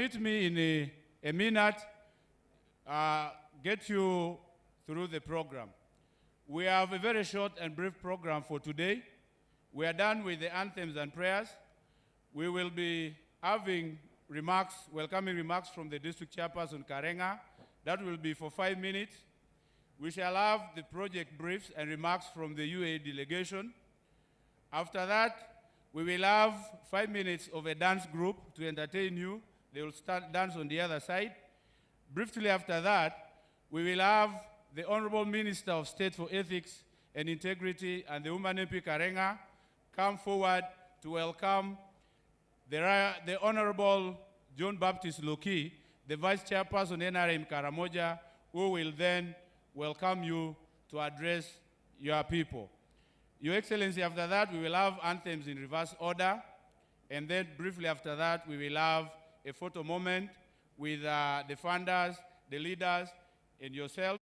permit me in a minute get you through the program. We have a very short and brief program for today. We are done with the anthems and prayers. We will be having remarks, welcoming remarks from the district chairperson, Karenga. That will be for 5 minutes. We shall have the project briefs and remarks from the UAE delegation. After that, we will have 5 minutes of a dance group to entertain you. They will start dance on the other side. Briefly after that, we will have the Honorable Minister of State for Ethics and Integrity and the Woman MP Karenga come forward to welcome the Honorable John Baptist Loki, the Vice Chairperson NRM Karamoja, who will then welcome you to address your people. Your Excellency, after that, we will have anthems in reverse order, and then briefly after that, we will have a photo moment with the funders, the leaders, and yourself.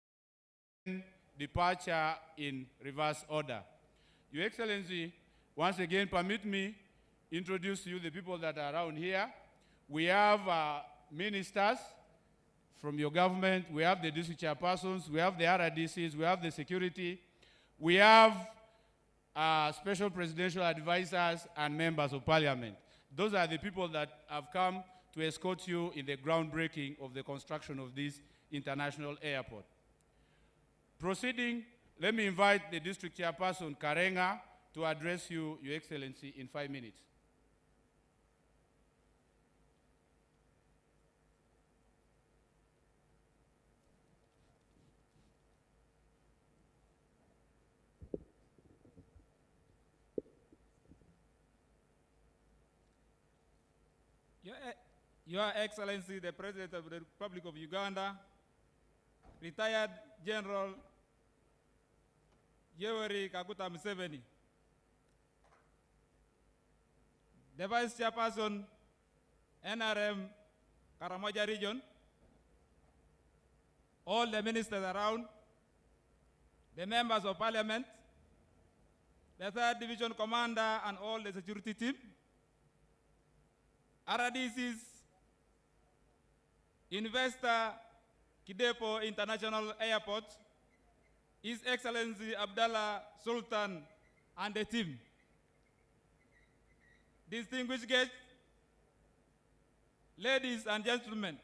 Departure in reverse order. Your Excellency, once again, permit me introduce to you the people that are around here. We have ministers from your government, we have the district chairpersons, we have the RDCs, we have the security, we have special presidential advisors and members of parliament. Those are the people that have come to escort you in the groundbreaking of the construction of this international airport. Proceeding, let me invite the district chairperson, Karenga, to address you, Your Excellency, in 5 minutes. Your Excellency, the President of the Republic of Uganda, retired General Yoweri Kaguta Museveni, the Vice Chairperson, NRM Karamoja Region, all the ministers around, the members of Parliament, the 3rd Division Commander and all the security team, RDCs, investor Kidepo International Airport, His Excellency Abdallah Sultan and the team. Distinguished guests, ladies and gentlemen,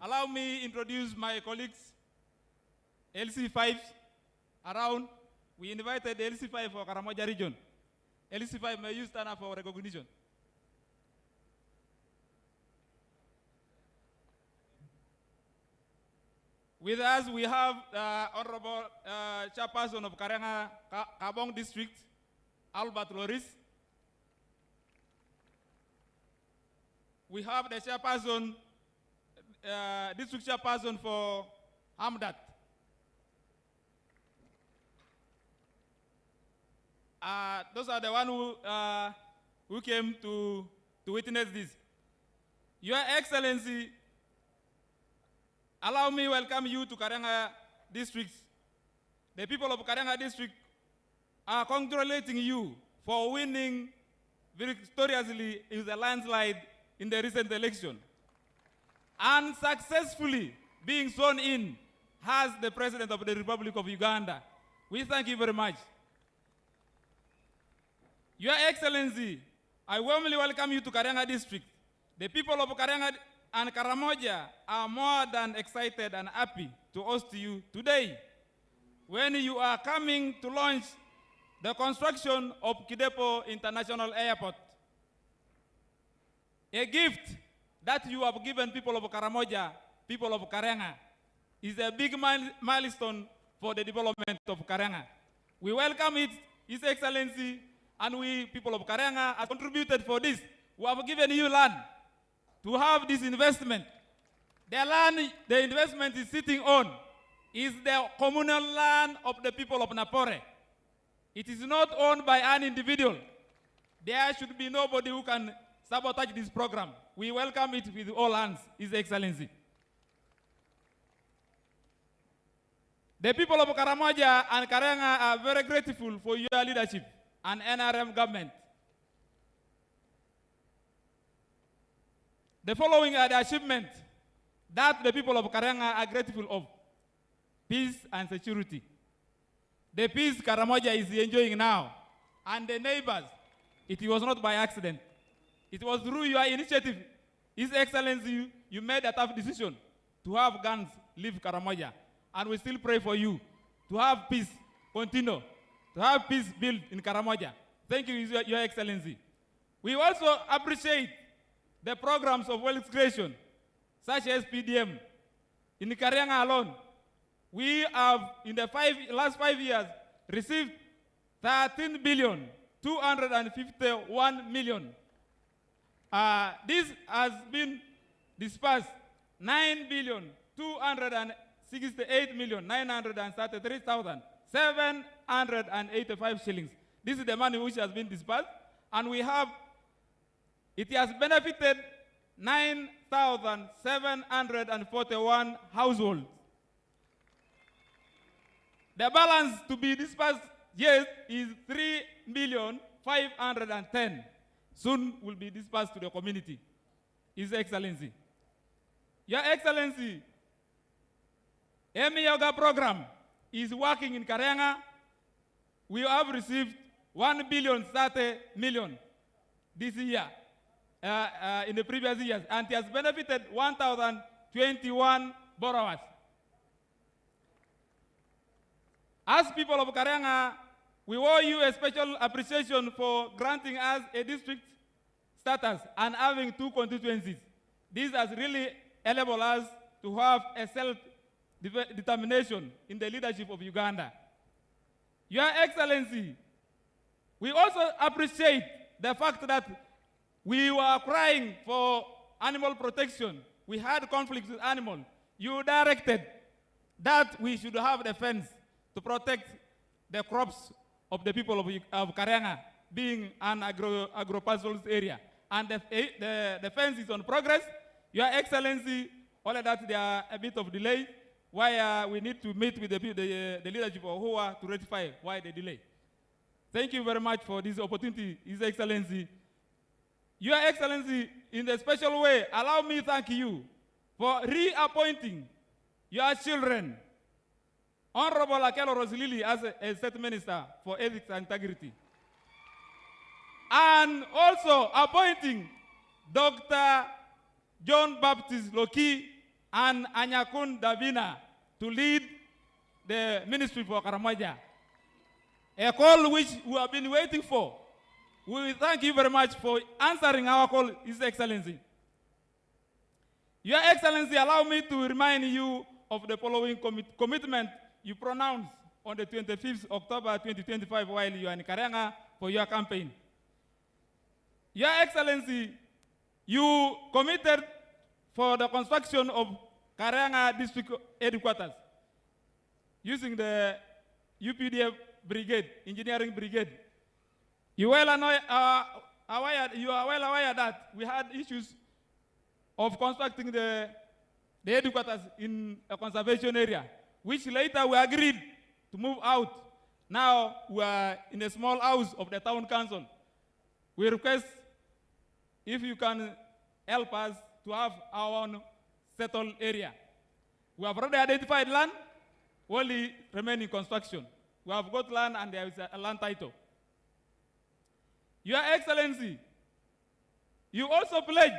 allow me to introduce my colleagues, LC5 around. We invited the LC5 for Karamoja region. LC5, may you stand up for recognition? With us, we have Honorable Chairperson of Karenga Kabong District, Albert Loris. We have the Chairperson, District Chairperson for Hamdat. Those are the ones who came to witness this. Your Excellency, allow me to welcome you to Karenga District. The people of Karenga District are congratulating you for winning victoriously in the landslide in the recent election and successfully being sworn in as the President of the Republic of Uganda. We thank you very much. Your Excellency, I warmly welcome you to Karenga District. The people of Karenga and Karamoja are more than excited and happy to host you today when you are coming to launch the construction of Kidepo International Airport. A gift that you have given people of Karamoja, people of Karenga, is a big milestone for the development of Karenga. We welcome it, His Excellency, and we, people of Karenga, have contributed for this. We have given you land to have this investment. The land the investment is sitting on is the communal land of the people of Napore. It is not owned by an individual. There should be nobody who can sabotage this program. We welcome it with all hands, His Excellency. The people of Karamoja and Karenga are very grateful for your leadership and NRM government. The following are the achievements that the people of Karenga are grateful of. Peace and security. The peace Karamoja is enjoying now, and the neighbors, it was not by accident. It was through your initiative. His Excellency, you made a tough decision to have guns leave Karamoja, and we still pray for you to have peace continue, to have peace built in Karamoja. Thank you, Your Excellency. We also appreciate the programs of wealth creation, such as PDM. In Karenga alone, we have, in the last 5 years, received 13,251 million. This has been dispersed 9,268,933,785 shillings. This is the money which has been dispersed, and it has benefited 9,741 households. The balance to be dispersed yet is 3,510,000. Soon will be dispersed to the community. His Excellency. Your Excellency, Emi Yoga program is working in Karenga. We have received 1,030,000,000 this year, in the previous years, and it has benefited 1,021 borrowers. As people of Karenga, we owe you a special appreciation for granting us a district status and having 2 constituencies. This has really enabled us to have a self-determination in the leadership of Uganda. Your Excellency, we also appreciate the fact that we were crying for animal protection. We had conflicts with animals. You directed that we should have the fence to protect the crops of the people of Karenga, being an agro-pastoral area. And the fence is on progress. Your Excellency, all of that, there are a bit of delay, why we need to meet with the leadership of HOA to rectify why the delay. Thank you very much for this opportunity, His Excellency. Your Excellency, in a special way, allow me to thank you for reappointing your children, Honorable Akelo Rosilili, as a State Minister for Ethics and Integrity. And also appointing Dr. John Baptist Loki and Anyakun Davina to lead the Ministry for Karamoja. A call which we have been waiting for. We thank you very much for answering our call, His Excellency. Your Excellency, allow me to remind you of the following commitment you pronounced on the 25th October 2025 while you are in Karenga for your campaign. Your Excellency, you committed for the construction of Karenga District Headquarters using the UPDF Brigade, Engineering Brigade. You are well aware that we had issues of constructing the headquarters in a conservation area, which later we agreed to move out. Now we are in a small house of the town council. We request if you can help us to have our own settled area. We have already identified land, only remaining construction. We have got land and there is a land title. Your Excellency, you also pledged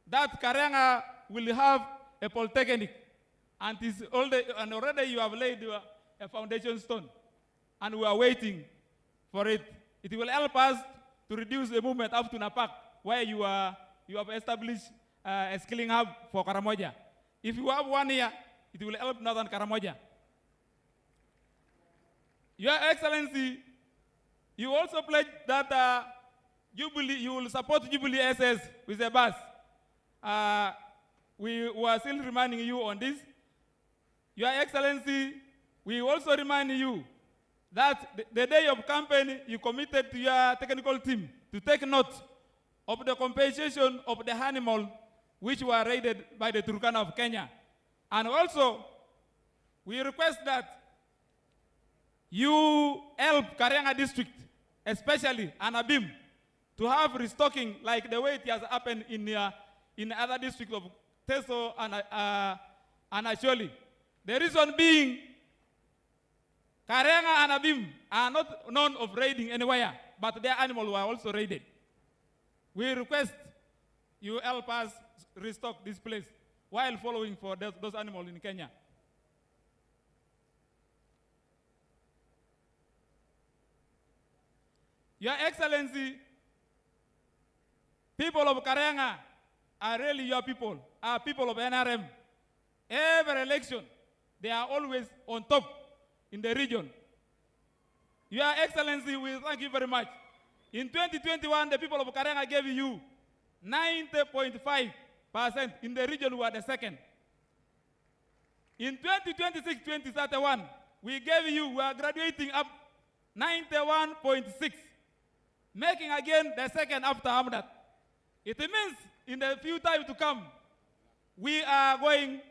that Karenga will have a polytechnic, and already you have laid a foundation stone, and we are waiting for it. It will help us to reduce the movement up to Napak, where you have established a skilling hub for Karamoja. If you have 1 year, it will help Northern Karamoja. Your Excellency, you also pledged that you will support Jubilee SS with a bus. We were still reminding you on this. Your Excellency, we also remind you that the day of campaign, you committed to your technical team to take note of the compensation of the animal which were raided by the Turkana of Kenya. And also, we request that you help Karenga district, especially Anabim, to have restocking like the way it has happened in in other districts of Teso and Asholi. The reason being, Karenga and Abim are not known of raiding anywhere, but their animals were also raided. We request you help us restock this place while following for those animals in Kenya. Your Excellency, people of Karenga are really your people, are people of NRM. Every election, they are always on top in the region. Your Excellency, we thank you very much. In 2021, the people of Karenga gave you 90.5%. In the region, we are the second. In 2026-2031, we are graduating up 91.6, making again the second after Hamdat. It means in the few time to come, we are going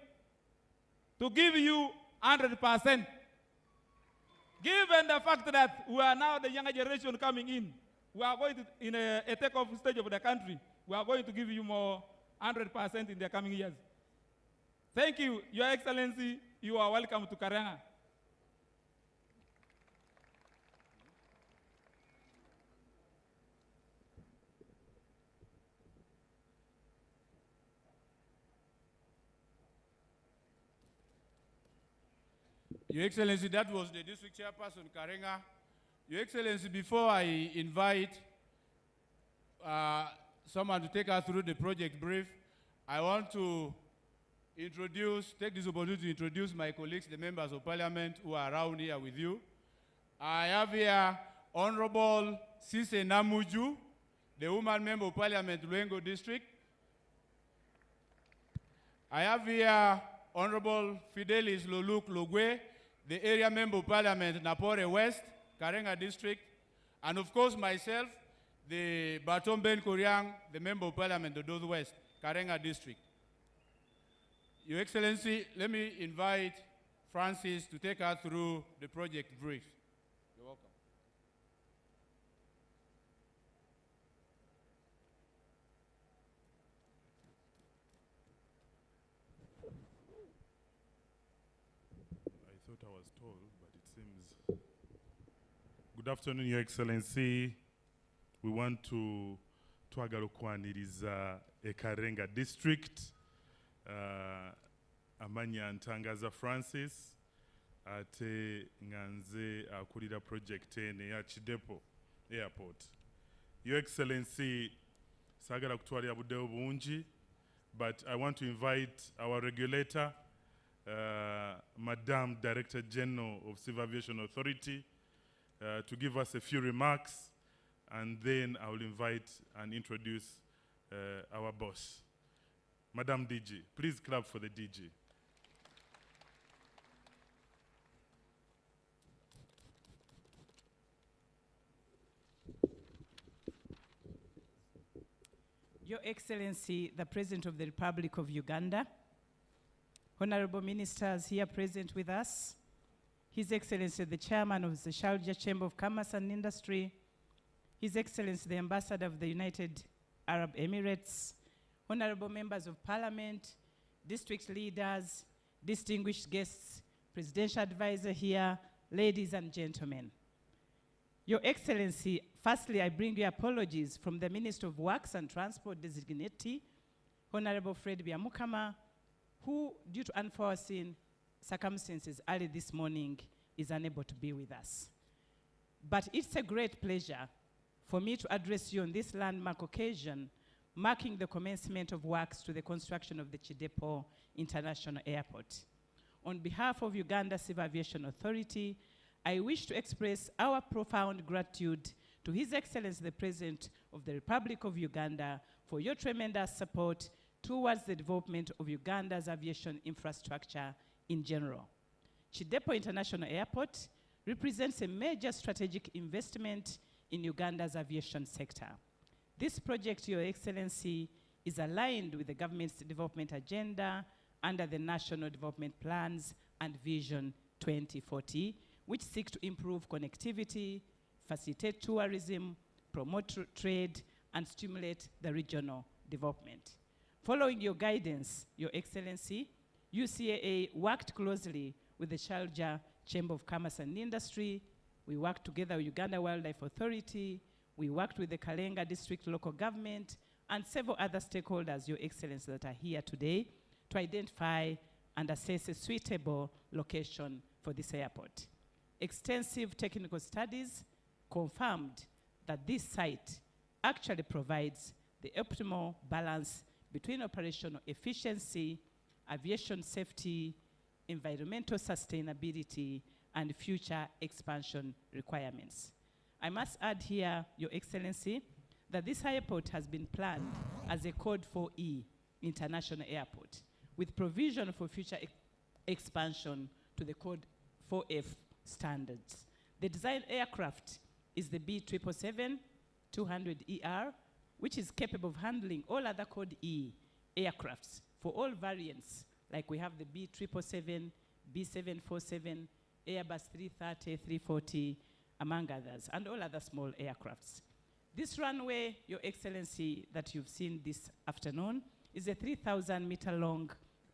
to give you 100%. Given the fact that we are now the younger generation coming in, we are going to, in a takeoff stage of the country, we are going to give you more 100% in the coming years. Thank you, Your Excellency. You are welcome to Karenga. Your Excellency, that was the district chairperson, Karenga. Your Excellency, before I invite someone to take us through the project brief, I want to take this opportunity to introduce my colleagues, the members of parliament who are around here with you. I have here Honorable Sise Namuju, the woman member of parliament, Luengo district. I have here Honorable Fidelis Loluk Logwe, the area member of parliament, Napore West, Karenga district. And of course myself, the Baton Ben Koryang, the member of parliament of Dodo West, Karenga district. Your Excellency, let me invite Francis to take us through the project brief. You're welcome. I thought I was told, but it seems. Good afternoon, Your Excellency. We want to twagarukwaniriza Karenga district. Amanya Ntangaza Francis ate nganze akulira project ene ya Kidepo airport. Your Excellency, sagala kutwalira budde bungi, but I want to invite our regulator, Madam Director General of Civil Aviation Authority, to give us a few remarks, and then I will invite and introduce our boss. Madam DG, please clap for the DG. Your Excellency, the President of the Republic of Uganda, honorable ministers here present with us, His Excellency, the Chairman of the Sharjah Chamber of Commerce and Industry, His Excellency, the Ambassador of the United Arab Emirates, honorable members of parliament, district leaders, distinguished guests, presidential advisor here, ladies and gentlemen. Your Excellency, firstly, I bring you apologies from the Minister of Works and Transport designatee, Honorable Fred Byamukama, who, due to unforeseen circumstances early this morning, is unable to be with us. But it's a great pleasure for me to address you on this landmark occasion, marking the commencement of works to the construction of the Kidepo International Airport. On behalf of Uganda Civil Aviation Authority, I wish to express our profound gratitude to His Excellency, the President of the Republic of Uganda, for your tremendous support towards the development of Uganda's aviation infrastructure in general. Kidepo International Airport represents a major strategic investment in Uganda's aviation sector. This project, Your Excellency, is aligned with the government's development agenda under the National Development Plans and Vision 2040, which seek to improve connectivity, facilitate tourism, promote trade, and stimulate the regional development. Following your guidance, Your Excellency, UCAA worked closely with the Sharjah Chamber of Commerce and Industry. We worked together with Uganda Wildlife Authority. We worked with the Kalenga District Local Government and several other stakeholders, Your Excellency, that are here today to identify and assess a suitable location for this airport. Extensive technical studies confirmed that this site actually provides the optimal balance between operational efficiency, aviation safety, environmental sustainability, and future expansion requirements. I must add here, Your Excellency, that this airport has been planned as a Code 4E international airport with provision for future expansion to the Code 4F standards. The design aircraft is the B777-200ER, which is capable of handling all other Code E aircrafts for all variants, like we have the B777, B747, Airbus 330, 340, among others, and all other small aircrafts. This runway, Your Excellency, that you've seen this afternoon, is a 3,000-meter long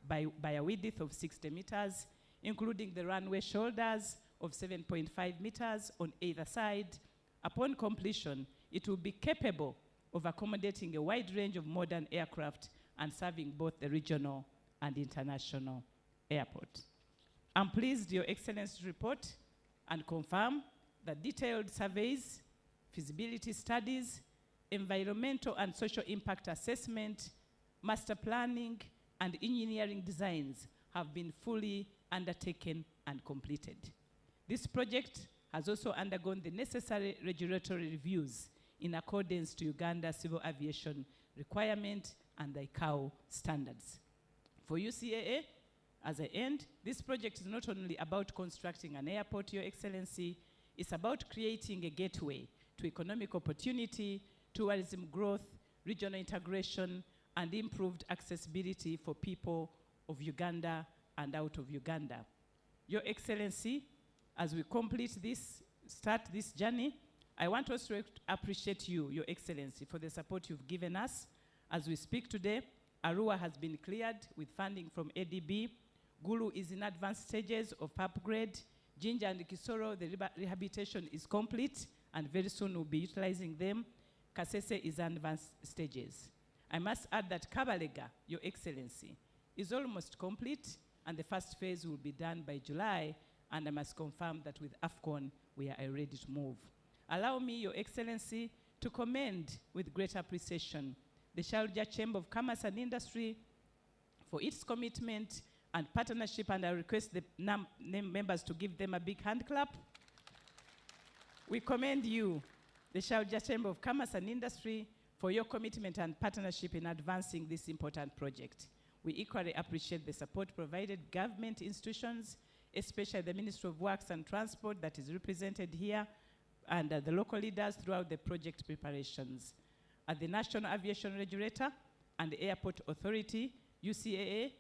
by a width of 60 meters, including the runway shoulders of 7.5 meters on either side. Upon completion, it will be capable of accommodating a wide range of modern aircraft and serving both the regional and international airport. I'm pleased, Your Excellency, to report and confirm that detailed surveys, feasibility studies, environmental and social impact assessment, master planning, and engineering designs have been fully undertaken and completed. This project has also undergone the necessary regulatory reviews in accordance to Uganda civil aviation requirement and the ICAO standards. For UCAA, as I end, this project is not only about constructing an airport, Your Excellency, it's about creating a gateway to economic opportunity, tourism growth, regional integration, and improved accessibility for people of Uganda and out of Uganda. Your Excellency, as we complete this, start this journey, I want also to appreciate you, Your Excellency, for the support you've given us. As we speak today, Arua has been cleared with funding from ADB. Gulu is in advanced stages of upgrade. Jinja and Kisoro, the rehabilitation is complete, and very soon we'll be utilizing them. Kasese is in advanced stages. I must add that Kabalega, Your Excellency, is almost complete, and the first phase will be done by July, and I must confirm that with AFCON, we are ready to move. Allow me, Your Excellency, to commend with great appreciation the Sharjah Chamber of Commerce and Industry for its commitment and partnership, and I request the members to give them a big hand clap. We commend you, the Sharjah Chamber of Commerce and Industry, for your commitment and partnership in advancing this important project. We equally appreciate the support provided government institutions, especially the Ministry of Works and Transport that is represented here, and the local leaders throughout the project preparations. At the National Aviation Regulator and the Airport Authority, UCAA,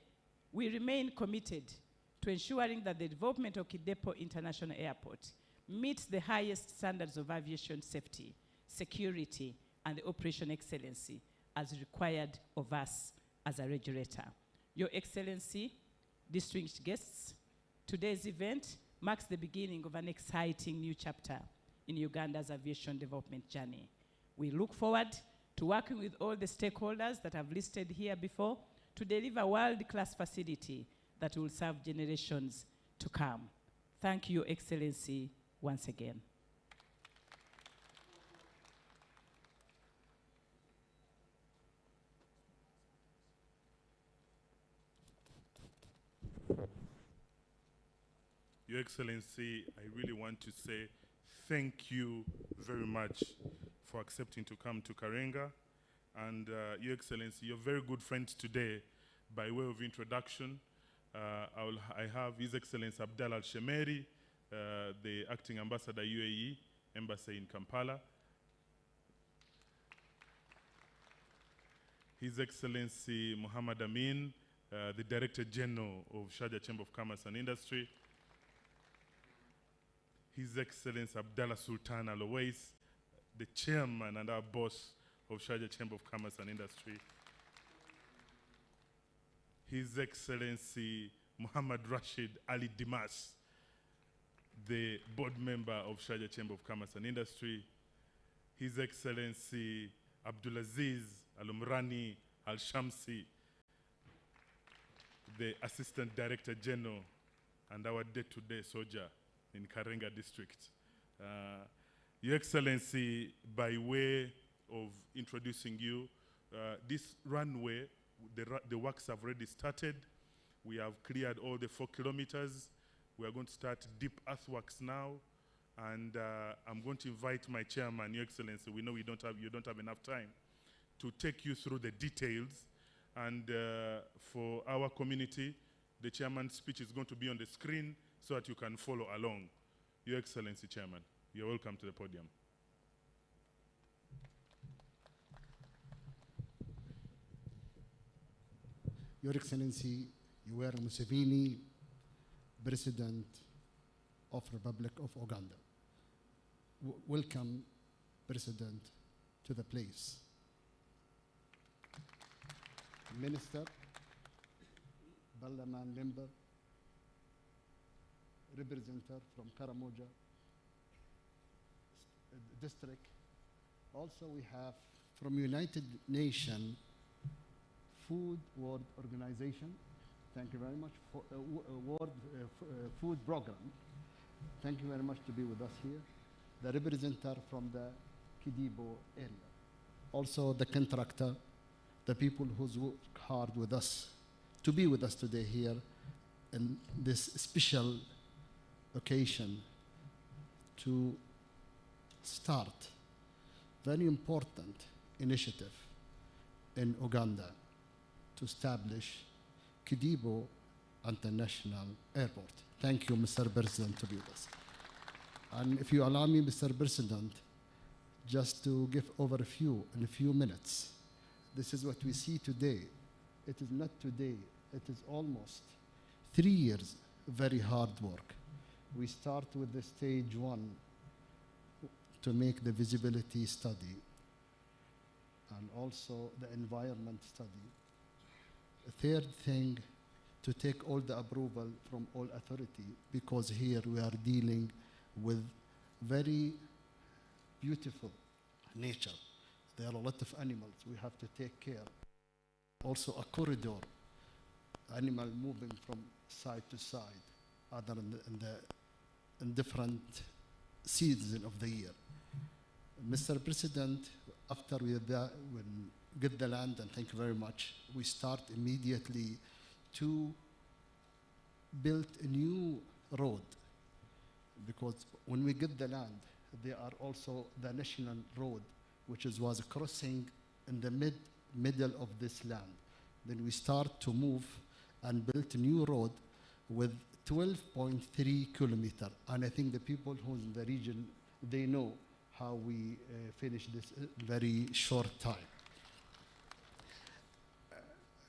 we remain committed to ensuring that the development of Kidepo International Airport meets the highest standards of aviation safety, security, and operation excellency as required of us as a regulator. Your Excellency, distinguished guests, today's event marks the beginning of an exciting new chapter in Uganda's aviation development journey. We look forward to working with all the stakeholders that I've listed here before to deliver a world-class facility that will serve generations to come. Thank you, Your Excellency, once again. Your Excellency, I really want to say thank you very much for accepting to come to Karenga. And Your Excellency, you're very good friends today. By way of introduction, I have His Excellency Abdallah Al-Shemeri, the Acting Ambassador UAE, Embassy in Kampala. His Excellency Muhammad Amin, the Director General of Sharjah Chamber of Commerce and Industry. His Excellency Abdallah Sultan Al-Owais, the Chairman and our boss of Sharjah Chamber of Commerce and Industry. His Excellency Muhammad Rashid Ali Dimas, the board member of Sharjah Chamber of Commerce and Industry, His Excellency Abdulaziz Al-Umrani Al-Shamsi, the Assistant Director General and our day-to-day soldier in Karenga District. Your Excellency, by way of introducing you, this runway, the works have already started. We have cleared all the 4 kilometers. We are going to start deep earthworks now. And I'm going to invite my chairman, Your Excellency. We know you don't have enough time to take you through the details. And for our community, the chairman's speech is going to be on the screen so that you can follow along. Your Excellency, Chairman, you're welcome to the podium. Your Excellency Yoweri Museveni, President of Republic of Uganda. Welcome, President, to the place. Minister, Parliament member, representative from Karamoja district. Also we have from United Nations Food World Organization. Thank you very much for World Food Program. Thank you very much to be with us here. The representative from the Kidepo area. Also the contractor, the people who's worked hard with us to be with us today here in this special occasion to start very important initiative in Uganda to establish Kidepo International Airport. Thank you, Mr. President, to be with us. And if you allow me, Mr. President, just to give over in a few minutes, this is what we see today. It is not today, it is almost 3 years very hard work. We start with the stage 1 to make the visibility study and also the environment study. The third thing, to take all the approval from all authority, because here we are dealing with very beautiful nature. There are a lot of animals we have to take care. Also a corridor, animal moving from side to side, other in different seasons of the year. Mr. President, after we get the land, and thank you very much, we start immediately to build a new road, because when we get the land, there are also the national road, which was crossing in the middle of this land. Then we start to move and build a new road with 12.3 kilometers. And I think the people who in the region, they know how we finish this very short time.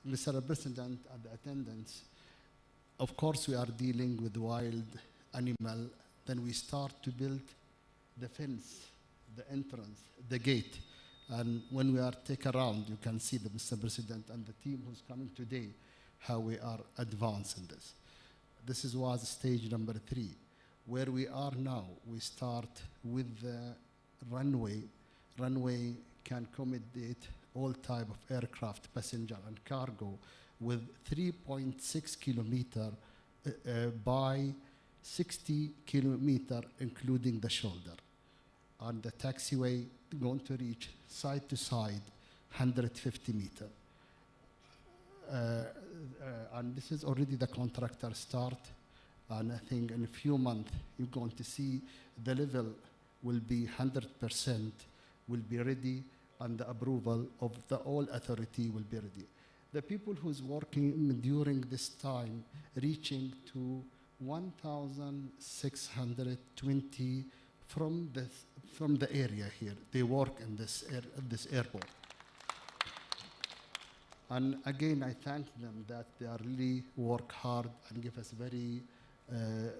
Mr. President, and the attendants, of course we are dealing with wild animal. Then we start to build the fence, the entrance, the gate. And when we are take around, you can see the Mr. President and the team who's coming today, how we are advancing this. This was stage number 3. Where we are now, we start with the runway. Runway can accommodate all type of aircraft, passenger and cargo, with 3.6 kilometer by 60 kilometer, including the shoulder. And the taxiway going to reach side to side 150 meter. And this is already the contractor start. And I think in a few months, you're going to see the level will be 100%, will be ready, and the approval of the all authority will be ready. The people who's working during this time, reaching to 1,620 from the area here. They work in this airport. And again, I thank them that they are really work hard and give us very in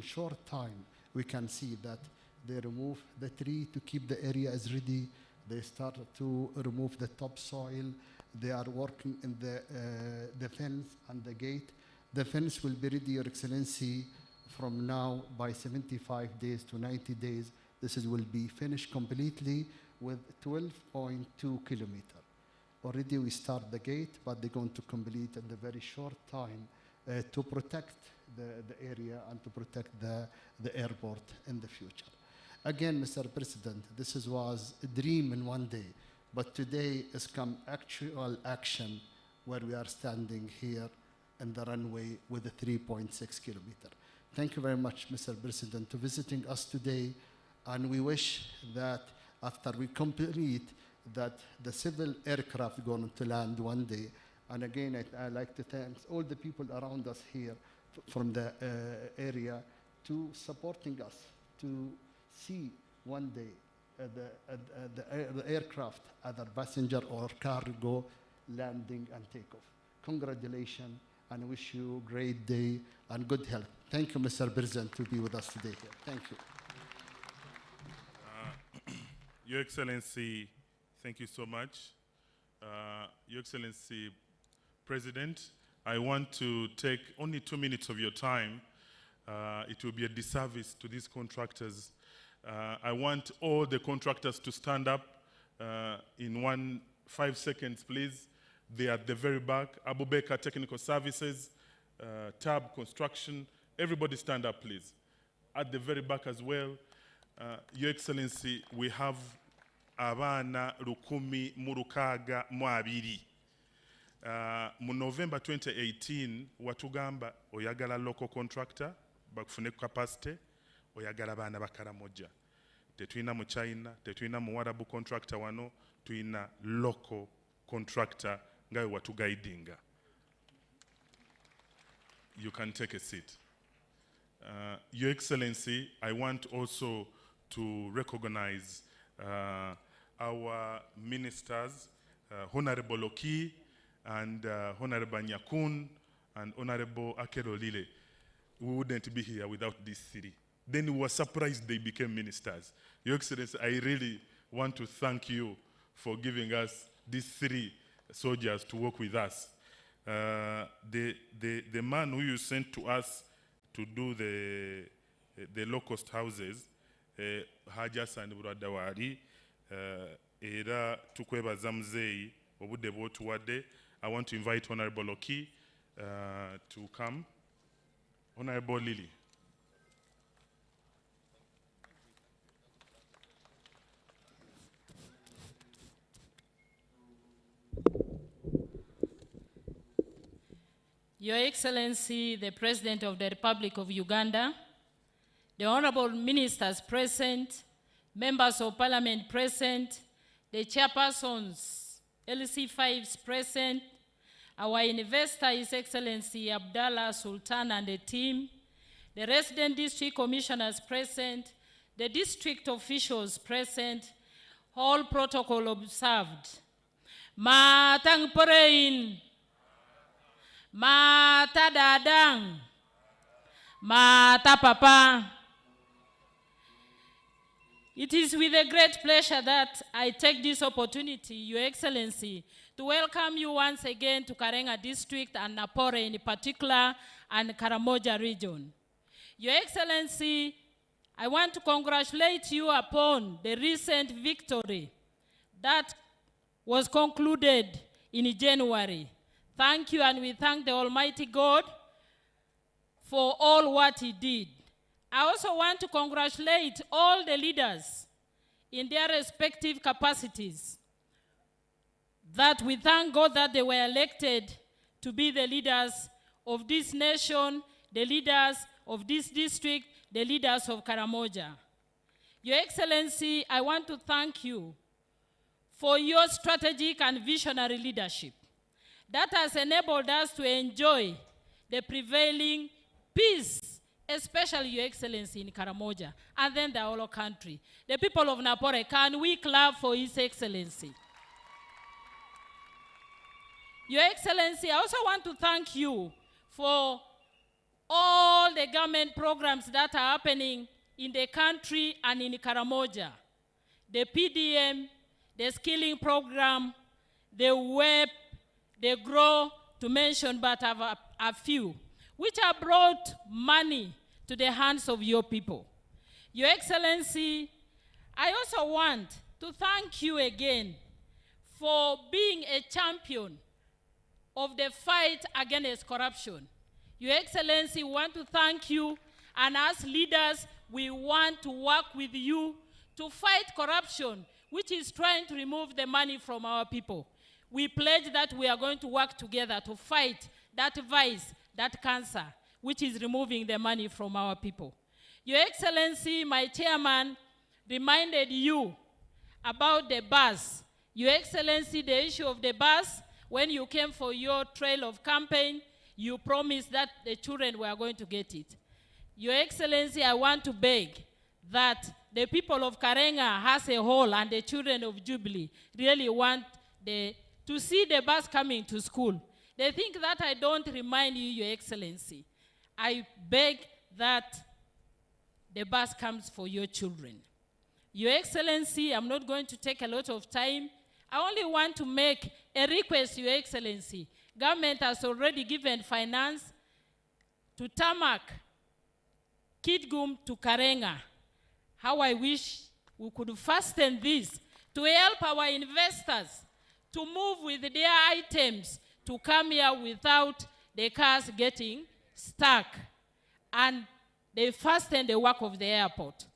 short time. We can see that they remove the tree to keep the area as ready. They started to remove the topsoil. They are working in the fence and the gate. The fence will be ready, Your Excellency, from now by 75 days to 90 days. This will be finished completely with 12.2 kilometers. Already we start the gate, but they're going to complete in a very short time to protect the area and to protect the airport in the future. Again, Mr. President, this was a dream in one day, but today has come actual action where we are standing here in the runway with a 3.6 kilometer. Thank you very much, Mr. President, for visiting us today, and we wish that after we complete that the civil aircraft going to land one day. And again, I'd like to thank all the people around us here from the area to supporting us to see one day the aircraft, either passenger or cargo, landing and takeoff. Congratulations, and wish you a great day and good health. Thank you, Mr. President, to be with us today here. Thank you. Your Excellency, thank you so much. Your Excellency, President, I want to take only 2 minutes of your time. It will be a disservice to these contractors. I want all the contractors to stand up in 5 seconds, please. They are at the very back. Abubakar Technical Services, Tab Construction. Everybody stand up, please. At the very back as well. Your Excellency, we have abana 162. Mu November 2018, watugamba oyagala local contractor, bakufune capacity, oyagala bana bakaramoja. Tetuina mu China, tetuina mu Warabu contractor wano, tuina local contractor, ngawe watu guidinga. You can take a seat. Your Excellency, I want also to recognize our ministers, Honorable Oki and Honorable Nyakun and Honorable Akerolile. We wouldn't be here without this city. Then we were surprised they became ministers. Your Excellency, I really want to thank you for giving us these 3 soldiers to work with us. The man who you sent to us to do the low-cost houses, Hajas and Buradawari, era tukwebaza muzeeyi obudde bw'otuwadde. I want to invite Honorable Oki to come. Honorable Lily. Your Excellency, the President of the Republic of Uganda, the honorable ministers present, members of parliament present, the chairpersons, LC5s present, our investor, His Excellency Abdallah Sultan and the team, the resident district commissioners present, the district officials present, all protocol observed. Matang Porein, Mata Dadang, Mata Papa. It is with a great pleasure that I take this opportunity, Your Excellency, to welcome you once again to Karenga District and Napore in particular and Karamoja region. Your Excellency, I want to congratulate you upon the recent victory that was concluded in January. Thank you, and we thank the Almighty God for all what He did. I also want to congratulate all the leaders in their respective capacities, that we thank God that they were elected to be the leaders of this nation, the leaders of this district, the leaders of Karamoja. Your Excellency, I want to thank you for your strategic and visionary leadership that has enabled us to enjoy the prevailing peace, especially, Your Excellency, in Karamoja, and then the whole country. The people of Napore, can we clap for His Excellency? Your Excellency, I also want to thank you for all the government programs that are happening in the country and in Karamoja. The PDM, the skilling program, the WEP, they grow to mention but have a few, which have brought money to the hands of your people. Your Excellency, I also want to thank you again for being a champion of the fight against corruption. Your Excellency, we want to thank you, and as leaders, we want to work with you to fight corruption, which is trying to remove the money from our people. We pledge that we are going to work together to fight that vice, that cancer, which is removing the money from our people. Your Excellency, my chairman reminded you about the bus. Your Excellency, the issue of the bus, when you came for your trail of campaign, you promised that the children were going to get it. Your Excellency, I want to beg that the people of Karenga as a whole and the children of Jubilee really want to see the bus coming to school. They think that I don't remind you, Your Excellency. I beg that the bus comes for your children. Your Excellency, I'm not going to take a lot of time. I only want to make a request, Your Excellency. Government has already given finance to tarmac Kidgum to Karenga. How I wish we could fasten this to help our investors to move with their items to come here without the cars getting stuck. And they fasten the work of the airport.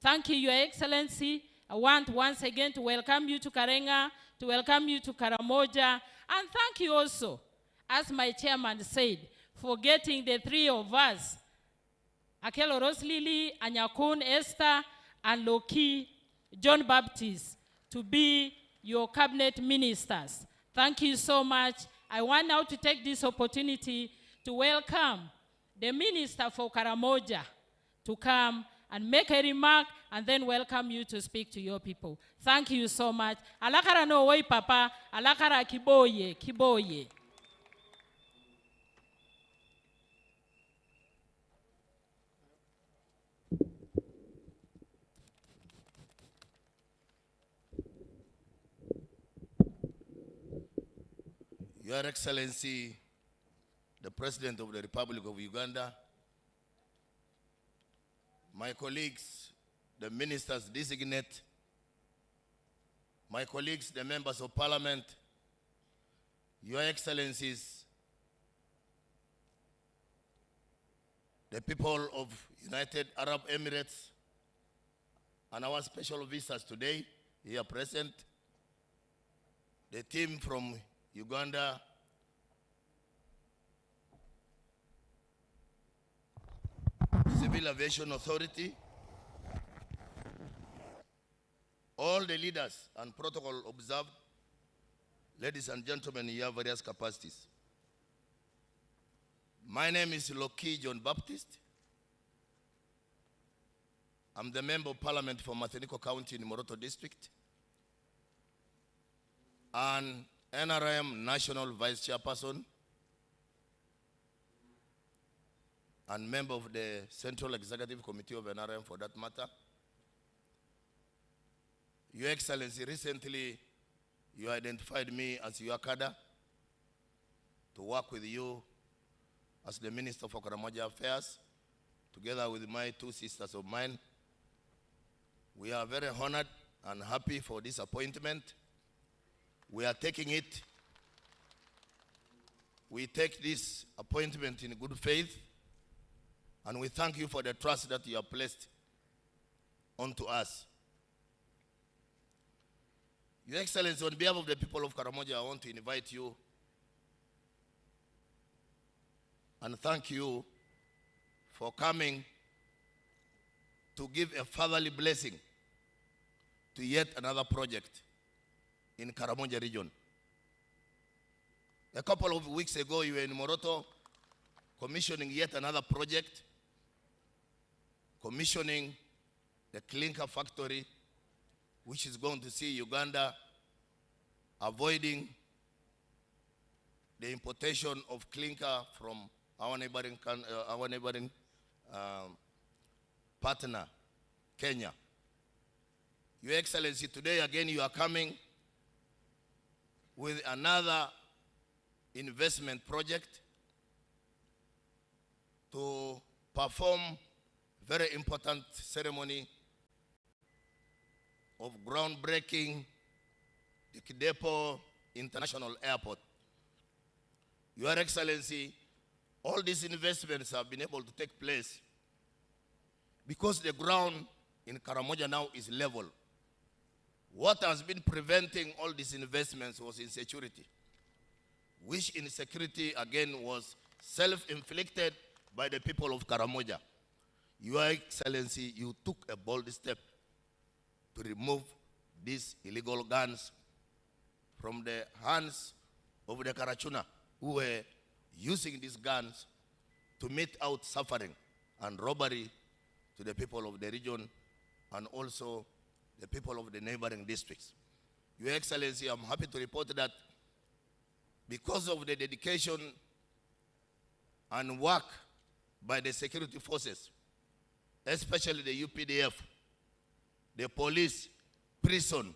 Thank you, Your Excellency. I want once again to welcome you to Karenga, to welcome you to Karamoja, and thank you also, as my chairman said, for getting the three of us, Akelo Roslili, Anyakun, Esther, and Loki, John Baptist, to be your cabinet ministers. Thank you so much. I want now to take this opportunity to welcome the Minister for Karamoja to come and make a remark and then welcome you to speak to your people. Thank you so much. Alakara no way, Papa. Alakara kiboye, kiboye. Your Excellency, the President of the Republic of Uganda, my colleagues, the ministers designate, my colleagues, the members of parliament, Your Excellencies, the people of United Arab Emirates, and our special visitors today here present, the team from Uganda, Civil Aviation Authority, all the leaders and protocol observed, ladies and gentlemen, in your various capacities. My name is Loki John Baptist. I'm the Member of Parliament for Matheniko County in Moroto District, and NRM National Vice Chairperson, and member of the Central Executive Committee of NRM for that matter. Your Excellency, recently you identified me as your cadre to work with you as the Minister for Karamoja Affairs, together with my two sisters of mine. We are very honored and happy for this appointment. We are taking it. We take this appointment in good faith, and we thank you for the trust that you have placed onto us. Your Excellency, on behalf of the people of Karamoja, I want to invite you and thank you for coming to give a fatherly blessing to yet another project in Karamoja region. A couple of weeks ago, you were in Moroto commissioning yet another project, commissioning the clinker factory, which is going to see Uganda avoiding the importation of clinker from our neighboring partner, Kenya. Your Excellency, today again you are coming with another investment project to perform very important ceremony of groundbreaking the Kidepo International Airport. Your Excellency, all these investments have been able to take place because the ground in Karamoja now is level. What has been preventing all these investments was insecurity, which insecurity again was self-inflicted by the people of Karamoja. Your Excellency, you took a bold step to remove these illegal guns from the hands of the Karachuna, who were using these guns to mete out suffering and robbery to the people of the region and also the people of the neighboring districts. Your Excellency, I'm happy to report that because of the dedication and work by the security forces, especially the UPDF, the police, prison,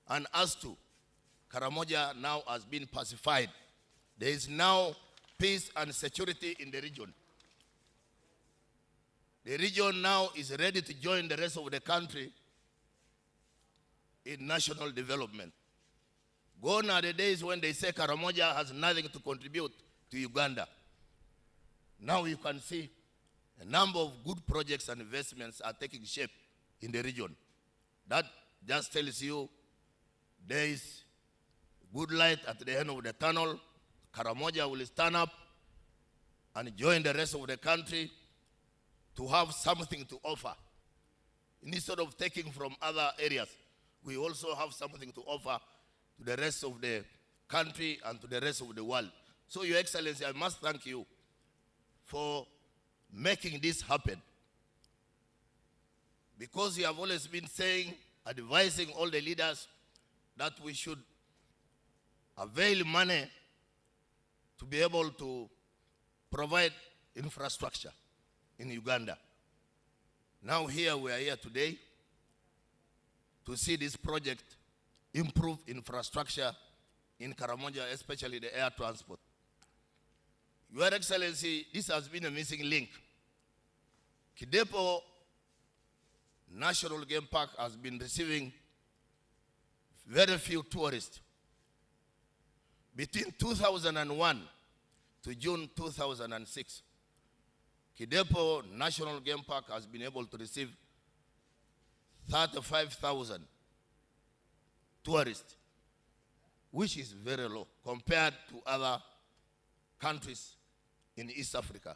and us too, Karamoja now has been pacified. There is now peace and security in the region. The region now is ready to join the rest of the country in national development. Gone are the days when they say Karamoja has nothing to contribute to Uganda. Now you can see a number of good projects and investments are taking shape in the region. That just tells you there is good light at the end of the tunnel. Karamoja will stand up and join the rest of the country to have something to offer. Instead of taking from other areas, we also have something to offer to the rest of the country and to the rest of the world. So, Your Excellency, I must thank you for making this happen. Because you have always been saying, advising all the leaders that we should avail money to be able to provide infrastructure in Uganda. Now here we are here today to see this project improve infrastructure in Karamoja, especially the air transport. Your Excellency, this has been a missing link. Kidepo National Game Park has been receiving very few tourists. Between 2001 to June 2006, Kidepo National Game Park has been able to receive 35,000 tourists, which is very low compared to other countries in East Africa.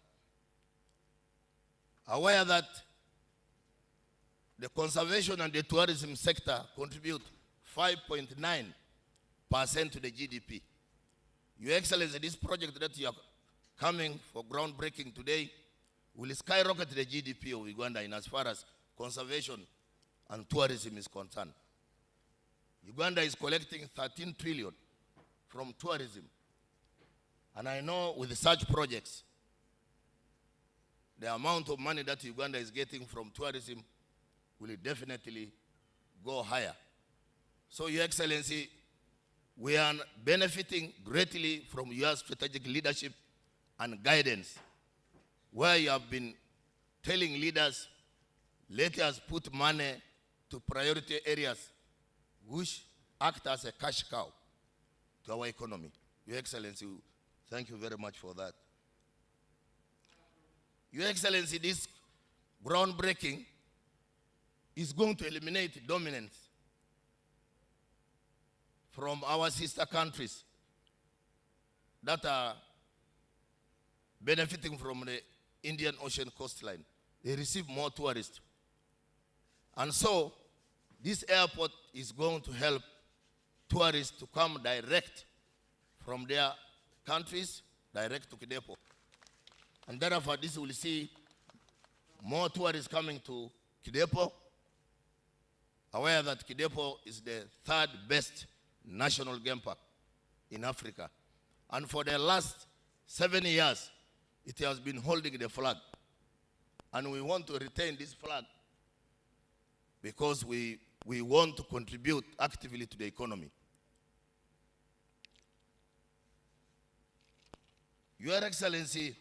Aware that the conservation and the tourism sector contribute 5.9% to the GDP. Your Excellency, this project that you are coming for groundbreaking today will skyrocket the GDP of Uganda in as far as conservation and tourism is concerned. Uganda is collecting 13 trillion from tourism. And I know with such projects, the amount of money that Uganda is getting from tourism will definitely go higher. So, Your Excellency, we are benefiting greatly from your strategic leadership and guidance, where you have been telling leaders, let us put money to priority areas which act as a cash cow to our economy. Your Excellency, thank you very much for that. Your Excellency, this groundbreaking is going to eliminate dominance from our sister countries that are benefiting from the Indian Ocean coastline. They receive more tourists. And so, this airport is going to help tourists to come direct from their countries, direct to Kidepo. And therefore, this will see more tourists coming to Kidepo, aware that Kidepo is the third best national game park in Africa. And for the last 7 years, it has been holding the flag. And we want to retain this flag because we want to contribute actively to the economy. Your Excellency,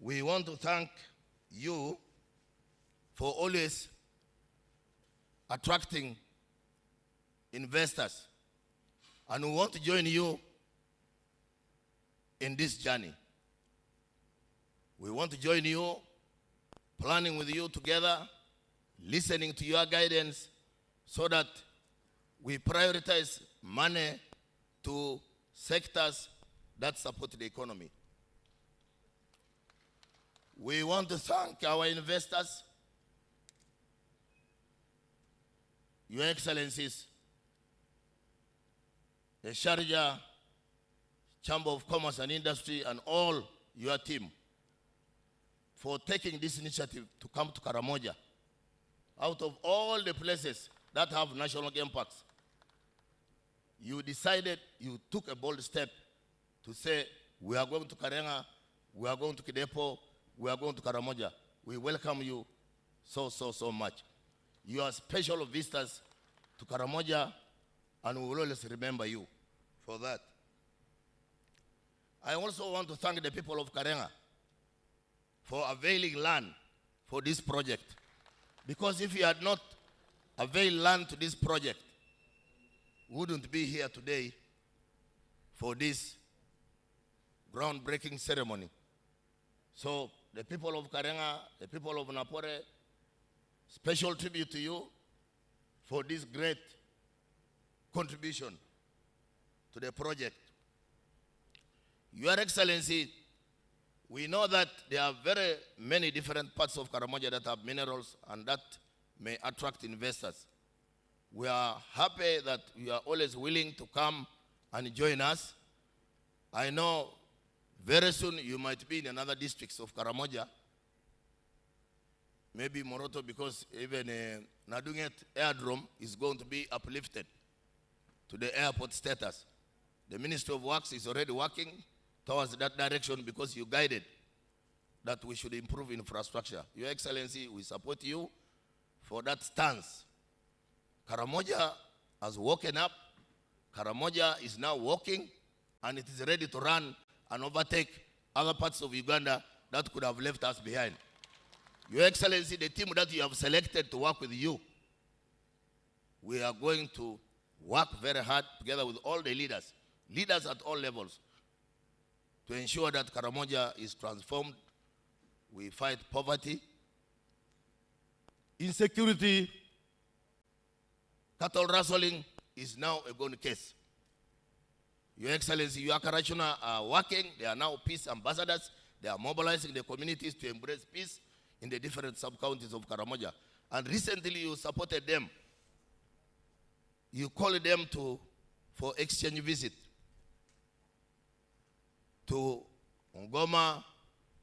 we want to thank you for always attracting investors, and we want to join you in this journey. We want to join you, planning with you together, listening to your guidance, so that we prioritize money to sectors that support the economy. We want to thank our investors, Your Excellencies, the Sharjah Chamber of Commerce and Industry, and all your team for taking this initiative to come to Karamoja. Out of all the places that have national game parks, you decided, you took a bold step to say, we are going to Karenga, we are going to Kidepo, we are going to Karamoja. We welcome you so much. You are special visitors to Karamoja, and we will always remember you for that. I also want to thank the people of Karenga for availing land for this project. Because if you had not availed land to this project, we wouldn't be here today for this groundbreaking ceremony. So the people of Karenga, the people of Napore, special tribute to you for this great contribution to the project. Your Excellency, we know that there are very many different parts of Karamoja that have minerals and that may attract investors. We are happy that you are always willing to come and join us. I know very soon you might be in another districts of Karamoja, maybe Moroto, because even Nadunget Aerodrome is going to be uplifted to the airport status. The Ministry of Works is already working towards that direction because you guided that we should improve infrastructure. Your Excellency, we support you for that stance. Karamoja has woken up. Karamoja is now walking, and it is ready to run and overtake other parts of Uganda that could have left us behind. Your Excellency, the team that you have selected to work with you, we are going to work very hard together with all the leaders at all levels, to ensure that Karamoja is transformed. We fight poverty, insecurity, cattle rustling is now a gone case. Your Excellency, your Karachuna are working. They are now peace ambassadors. They are mobilizing the communities to embrace peace in the different sub-counties of Karamoja. And recently you supported them. You called them for exchange visit to Ngoma,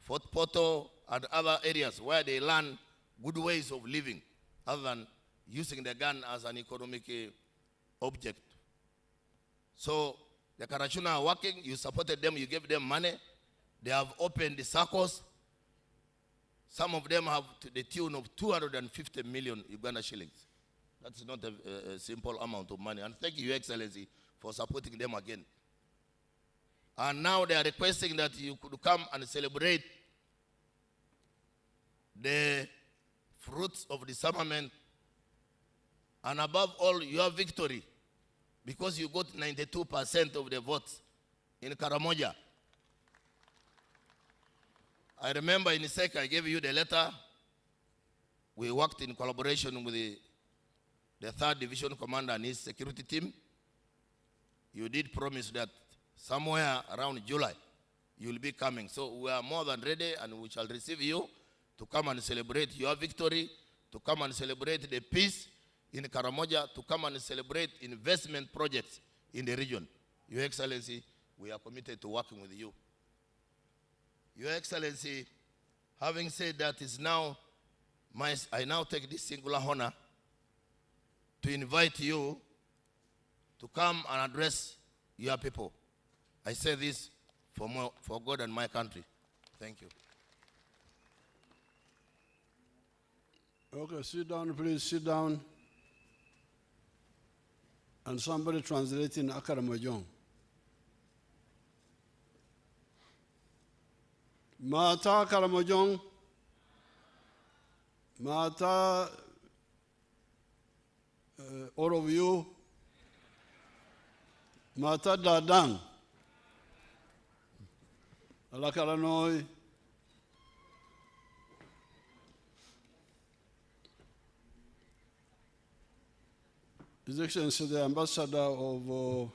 Fort Poto, and other areas where they learn good ways of living other than using the gun as an economic object. So the Karachuna are working, you supported them, you gave them money. They have opened the circles. Some of them have to the tune of 250 million Uganda shillings. That's not a simple amount of money. And thank you, Your Excellency, for supporting them again. And now they are requesting that you could come and celebrate the fruits of disarmament, and above all, your victory, because you got 92% of the votes in Karamoja. I remember in SEC, I gave you the letter. We worked in collaboration with the 3rd Division Commander and his security team. You did promise that somewhere around July, you will be coming. So we are more than ready, and we shall receive you to come and celebrate your victory, to come and celebrate the peace in Karamoja, to come and celebrate investment projects in the region. Your Excellency, we are committed to working with you. Your Excellency, having said that, I now take this singular honor to invite you to come and address your people. I say this for God and my country. Thank you. Okay, sit down, please, sit down. And somebody translate in Akaramojong. Mata Karamojong. Mata, all of you. Mata Dadang. Alakaranoi. His Excellency, the Ambassador of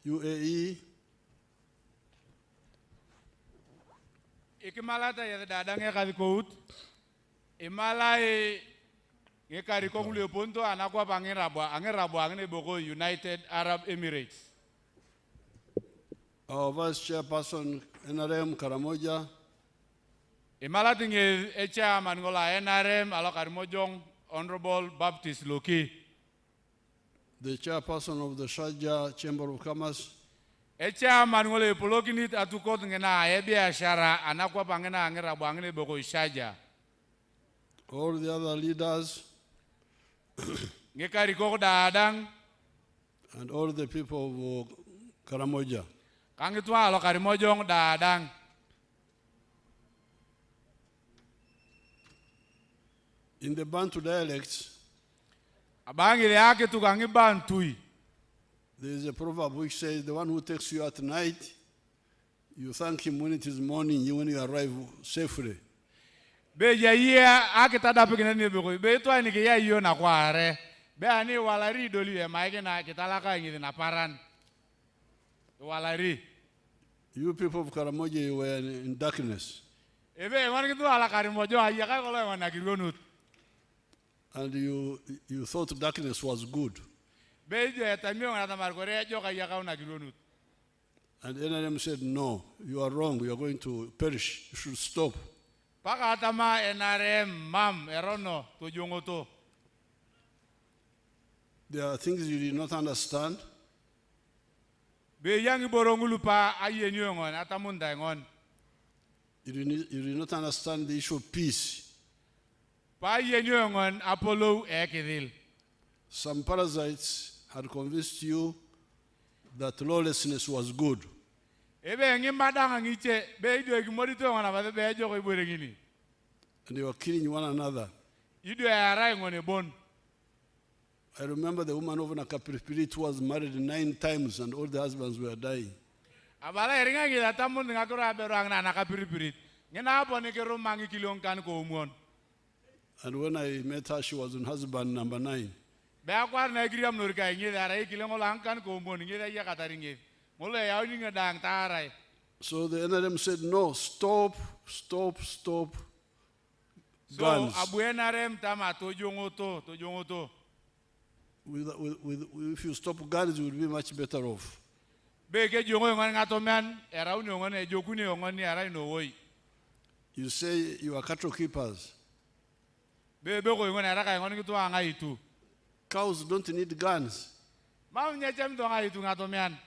UAE, Ikimalata ya dadang ya kadikout. Imalai ya kadikong Leopondo anakwa pangirabwa angine boko United Arab Emirates. our Vice Chairperson, NRM Karamoja, Imalati nge echa mangola NRM alo Karimojong Honorable Baptist Loki. the Chairperson of the Sharjah Chamber of Commerce, Echa mangola polokinit atukot ngena biashara anakwa pangina angirabwa angine boko Sharjah. all the other leaders, Nge kadikong dadang and all the people of Karamoja. kangitwa alo Karimojong dadang. In the Bantu dialects, Abangile yake tukangi bantui. there is a proverb which says, the one who takes you at night, you thank him when it is morning, when you arrive safely. Be ya yia ake tada pekene ni beko. Be to ani ke ya iyo na kware. Be ani walari doli e maike na kitalaka ngi na paran. Walari. You people of Karamoja, you were in darkness, Ebe ngwan kitu ala Karimojo ya ka kolo ngwan akironut. and you thought darkness was good. Be je tamio ngana tamar kore jo ka ya ka na akironut. And NRM said, no, you are wrong, you are going to perish, you should stop. Paka atama NRM mam erono to jongoto. There are things you did not understand, Be yangi borongulu pa aye nyon atamunda ngon. you did not understand the issue of peace. Pa aye nyon Apollo ekidil. Some parasites had convinced you that lawlessness was good. Ebe ngi madanga ngiche be ido ki modito ngana ba be jo ko ibore ngini. And they were killing one another. Ido ya rai ngone bon. I remember the woman of Nakapiripirit who was married 9 times and all the husbands were dying. Abala eringa ngi tamun ngakura be rang na nakapiripirit. Ngena hapo ni ke romangi kilong kan ko umon. And when I met her, she was on husband number 9. Be akwar na igriam nur kai ngi da rai kilong lang kan ko umon ngi da ya kataringi. Mole ya ni ngadang tarai. So the NRM said, no, stop So guns. abu NRM tama to jongoto. If you stop guns, you will be much better off. Be ke jongo ngan ngato man era uni ngan e jokuni ngan ni ara no woi. You say you are cattle keepers. Be ko ngan ara kai ngan kitu anga itu. Cows don't need guns. Mam nyechem to anga itu ngato man.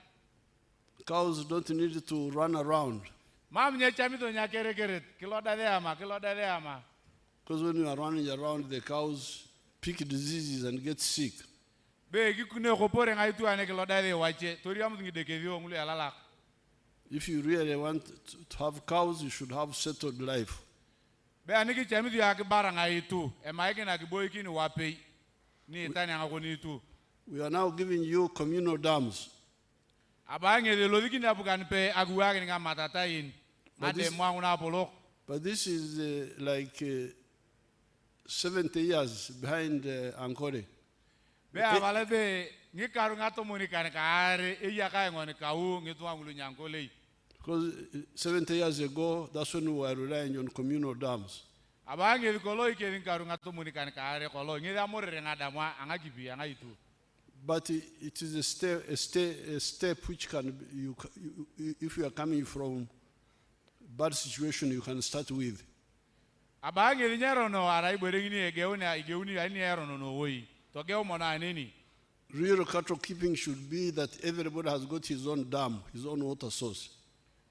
Cows don't need to run around. Mam nyechem to nyakere keret. Kiloda de ama. Because when you are running around, the cows pick diseases and get sick. Be kikune ko pore ngai tu ane kiloda de wache. Toriam ngi de kevio ngule alala. If you really want to have cows, you should have settled life. Be ane ki chemi ya ke bara ngai tu. E mai ke na ki boy ki ni wape. Ni tani anga ko ni tu. We are now giving you communal dams. Abange de lodi ki na bukan pe aguwa ke nga matatain. But Ade this- mo nguna polok. But this is like 70 years behind Ankole. Be abale be ngi karu ngato moni kan kare e ya kai ngone kau ngi tu angulu nyankole. Because 70 years ago, that's when we were relying on communal dams. Abange ko loy ke ngi karu ngato moni kan kare ko loy ngi da more ngada mo anga gibi anga itu. But it is a step which can if you are coming from bad situation, you can start with. Abange ni nyero no ara ibere ngini igeuni ani ero no woi. To ge mo na nini. Real cattle keeping should be that everybody has got his own dam, his own water source.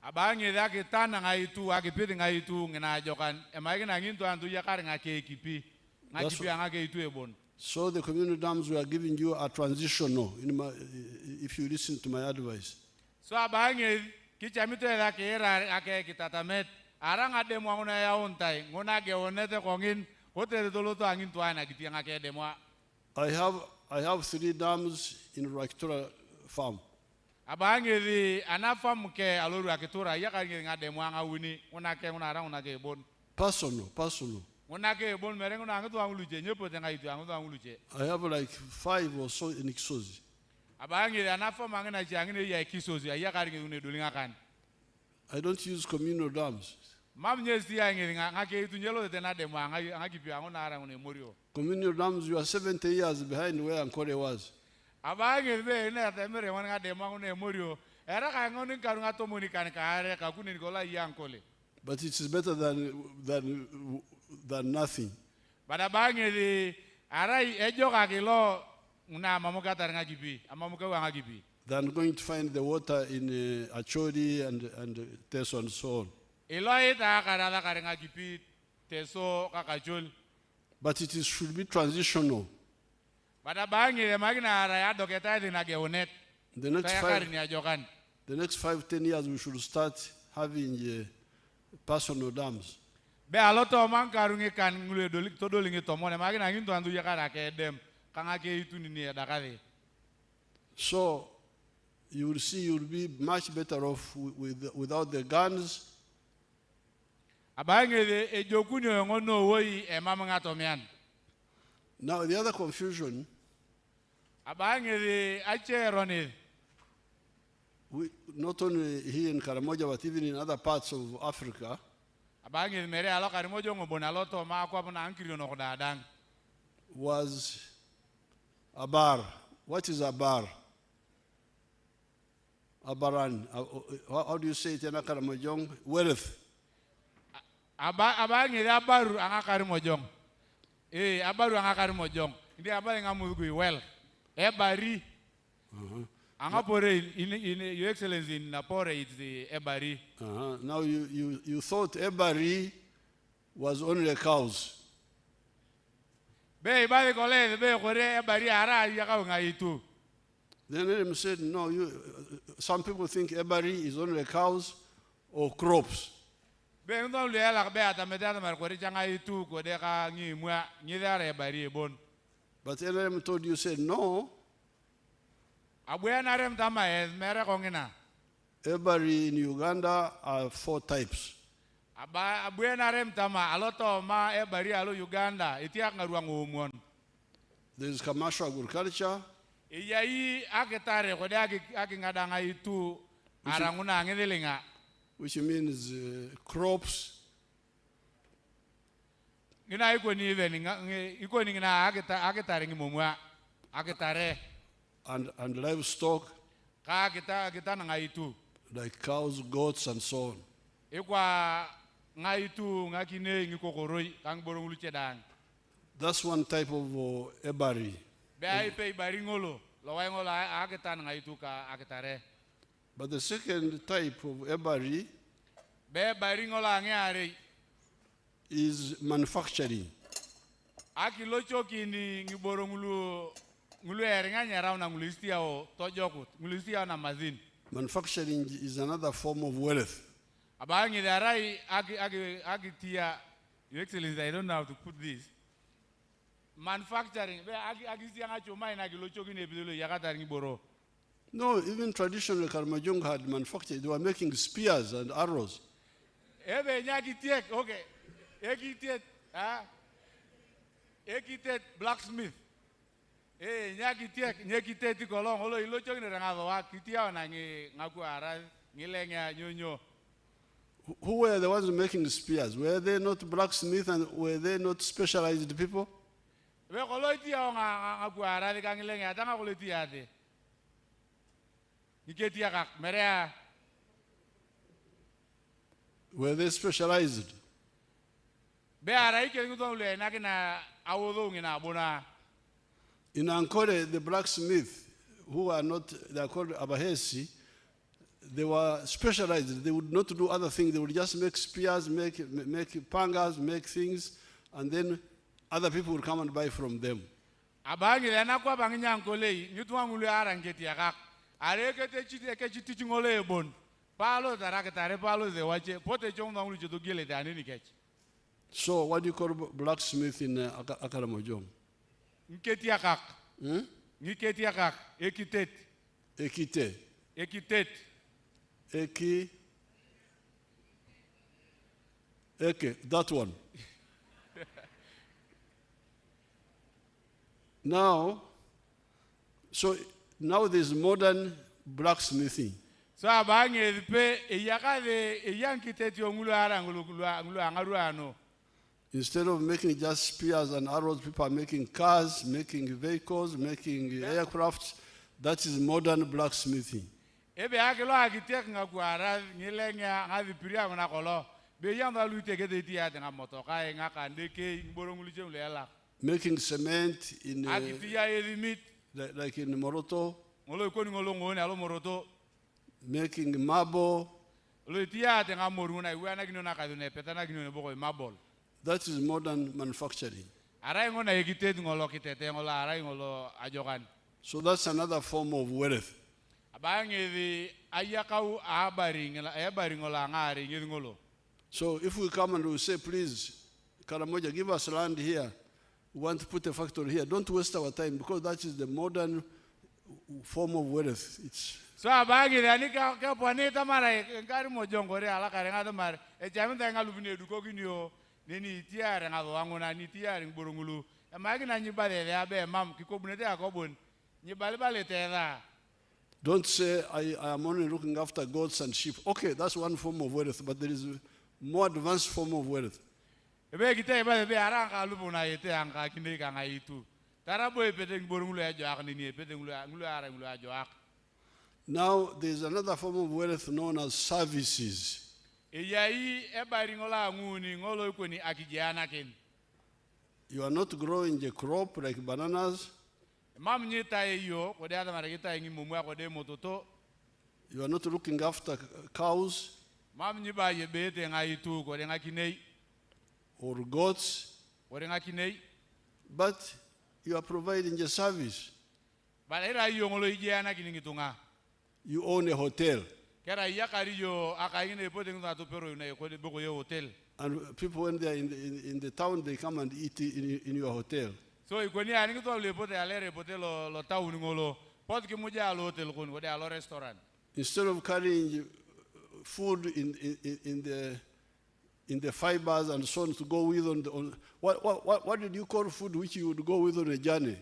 Abange da ke tana ngai tu akipiti ngai tu ngina jokan e mai ngina nginto antu ya kare ngake ekipi. That's Ngakipi anga ke itu ebon. So the community dams we are giving you are transitional, if you listen to my advice. So abange Kichamito la kera ake kitatamet. Arang ade mo nguna ya untai. Nguna ge onete kongin. Hote doloto angin tuana kitiang ake demo. I have 3 dams in Raktura farm. Abangi di anafam ke aluru akitura ya kangi ngade mo anga wini. Nguna ke nguna arang nguna ke bon. Personal. Nguna ke bon mereng nguna angitu anguluje nyepo tenga itu angitu anguluje. I have like 5 or so in Ixozi. Abangi di anafam angina changine ya kisozi ya kangi ngune dolinga kan. I don't use communal dams. Mam nyesi ya ngi ngake itu nyelo tena demo anga kipi anguna arang ngune morio. Communal dams, you are 70 years behind where Ankole was. Abangi be ina temere wana demo ngune morio. Era ka ngoni karunga to monikan ka are ka kuni Nicola yankole. But it is better than nothing. Bada bangi di arai ejo ka kilo una mamuka taranga kipi amamuka wanga kipi. Than going to find the water in Achodi and Teso and so on. Eloi ta karada karanga kipi Teso kakachol. But it should be transitional. Bada bangi de magina arai adoketa di nageonet. The next 5-10 years we should start having personal dams. Be aloto man karungi kan ngule dolik to dolingi to mone magina nginto andu yakara ke dem kanga ke itu ni edakade. So you will see you will be much better off without the guns. Abange de ejokunyo ngono woi emama ngato mian. Now the other confusion, abange de acheroni. Not only here in Karamoja but even in other parts of Africa, abange mere alo Karamoja ngobona loto ma kwa na ankiri no kodadang. Was a bar. What is a bar? A baran. How do you say it in Karamojong? Wealth. Abange abaru anga Karamojong. Abaru anga Karamojong. Ndi abale ngamugui well. Ebari. Angapore in Your Excellency in Napore it's the Ebari. Now you thought Ebari was only cows. Be ibale kole be kore Ebari ara yaka ngaitu. Then Adam said, no, some people think Ebari is only cows or crops. Be ndon le ala be atameda mar kore janga itu ko de ka ngi mwa ngi dare Ebari bon. But Adam told you, said no. Ebari in Uganda are 4 types. There is commercial agriculture. Which means crops. And livestock, like cows, goats, and so on. That's one type of ebari. But the second type of ebari is manufacturing. Manufacturing is another form of wealth. Your Excellency, I don't know how to put this. Manufacturing. No, even traditional Karamojong had manufactured. They were making spears and arrows. Okay. Ekitet blacksmith. Nyakitiet kolong olo ilocho ni rangawa kitia na ngaku ara ngilenya nyonyo. Who were the ones making spears? Were they not blacksmiths and were they not specialized people? We kolotia ngaku ara de ngilenya tanga kolotia de. Niketia kak merea. Were they specialized? Be ara ike nguto le nakina awodo ngina bona. In Ankole, the blacksmiths, who are not, they are called Abahesi, they were specialized. They would not do other things. They would just make spears, make pangas, make things, and then other people would come and buy from them. Abangi na kwa banginya Ankole, nyutu ngulu ara ngeti yakak. Are kete chiti ngole bon. Palo tarakatare palo ze wache pote chong na ulu choto gele tani ni kech. So what do you call blacksmith in Akaramojong? Nketi akak. Nketi akak. Ekitet. Ekite. Ekitet. Eke, that one. Now there's modern blacksmithing. So abange pe eyakade eyankiteti ongulu ara ngulu angaru ano. Instead of making just spears and arrows, people are making cars, making vehicles, making aircrafts. That is modern blacksmithing. Ebe akelo akitek ngagwara ngilenga ngavipiria ngona kolo. Be yamba luteke de dia de ngamotoka ngaka ndeke ngborongulu chemlela. Making cement in akitia elimit like in Moroto. Ngolo ikoni ngolo ngone alo Moroto. Making marble. Lo tia de ngamoruna iwana kinona kadune petana kinone boko marble. That is modern manufacturing. So that's another form of wealth. So if we come and we say, please, Karamoja, give us land here. We want to put a factory here. Don't waste our time, because that is the modern form of wealth. It's so abagi ani ka poneta mara ngari mojongore ala karenga mara e jaminda ngalubine dukoginio nini tiare ngalo wangona ni tiare ngborongulu amagi na nyibale abe mam kikobunete akobon nyibale tera. Don't say I am only looking after goats and sheep. Okay, that's one form of wealth, but there is a more advanced form of wealth. Ebe kita ebe be aranga lubuna yete anga kindika ngaitu tarabo epete ngborongulu ajo aknini epete ngulu ara ngulu ajo ak. Now, there's another form of wealth known as services. You are not growing a crop like bananas. You are not looking after cows or goats, but you are providing a service. You own a hotel. And people, when they are in the town, they come and eat in your hotel. So instead of carrying food in the fibers and so on to go with on what did you call food which you would go with on a journey?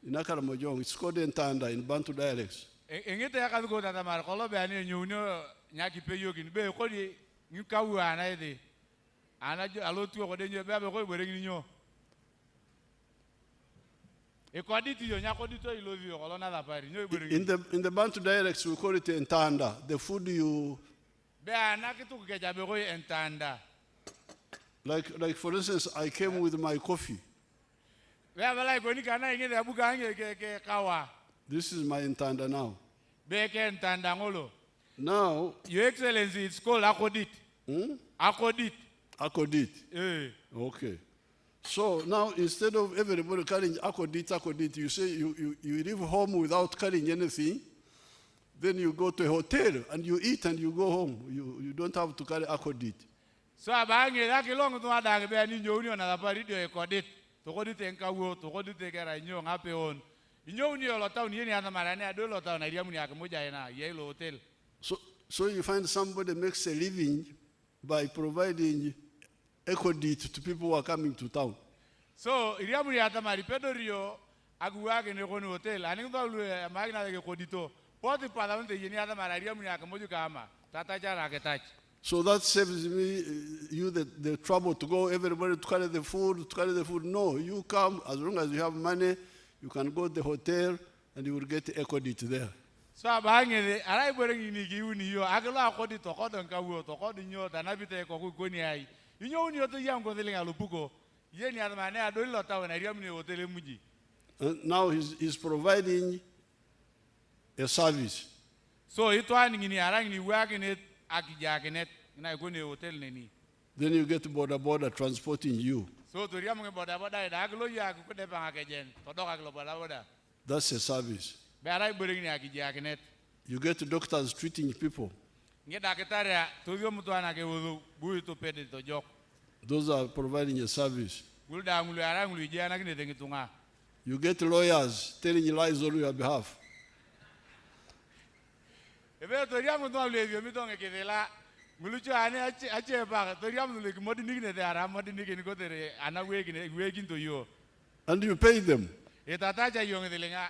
In Akaramojong, it's called entanda in Bantu dialects. Engete yakaziko tatamara kolo be ani nyunyo nyaki peyogin be ko di nyukawu ana ide ana alotu ko de nyo be ko bere nyo e ko di ti yo nyako di to ilovi ko na la pari nyo bere in the Bantu dialects we call it entanda, the food you be ana kitu ke jabe ko entanda. Like for instance, I came with my coffee. We have like when kana ngene abuka nge ke kawa. This is my entanda now. Now, Your Excellency, it's called Akodit. Akodit. Akodit. Okay. So now, instead of everybody carrying Akodit, you say you leave home without carrying anything. Then you go to a hotel and you eat and you go home. You don't have to carry Akodit. So abange laki long to adang be ani nyoni na la paridio Akodit. To go dit enkawo, to go dit kera nyo ngape on. So you find somebody makes a living by providing equity to people who are coming to town. So iriamuri atamari pedorio aguage ne kono hotel ani ndo magna de kodito poti padamente yeni atamara iriamuri akamoju kama tata jara ketach. So that saves me the trouble to go everybody to carry the food, No, you come as long as you have money. You can go to the hotel and you will get equity there. So abangele arai boreng ini giuni yo agala akodi to kodon kawo to kodin yo tanabite ko goni ai. Inyo uni to yam ko delinga lupuko. Yeni adamane adoli lota na riamni hotel muji. Now he's providing a service. So itwani ngini arang ni wagene akijakenet na goni hotel neni. Then you get border transporting you. That's a service. You get doctors treating people. Nge dakitaria tuvyo mtu anake wudu bui to pede to jok. Those are providing a service. Gulda ngulu ara ngulu jana kine tengitunga. You get lawyers telling lies on your behalf. Ebe toriya mtu alevyo mitonge kidela ngulu chane ache ba toriya mtu le modi nikine te ara modi nikine ko tere ana wegin to yo. And you pay them. Etatacha yonge delenga.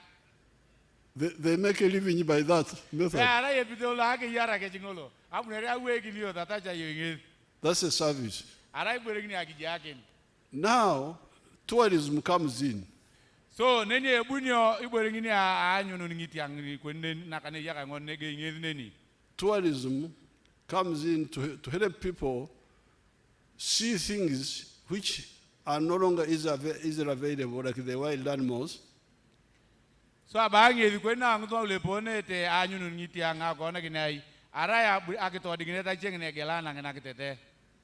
They make a living by that method. Ara yepitola ke yara ke chingolo. Amunere awegin yo tatacha yonge. That's a service. Ara igberegini akijaken. Now, tourism comes in. So neni ebunyo igberegini anyuno ngitiang kwende nakane yaka ngonne ge ngezi neni. Tourism comes in to help people see things which are no longer easily available, like the wild animals. So abange kwenda ngto le pone te anyuno ngitiang akona kinai. Ara ya akito digneta chengene gelana ngena kitete.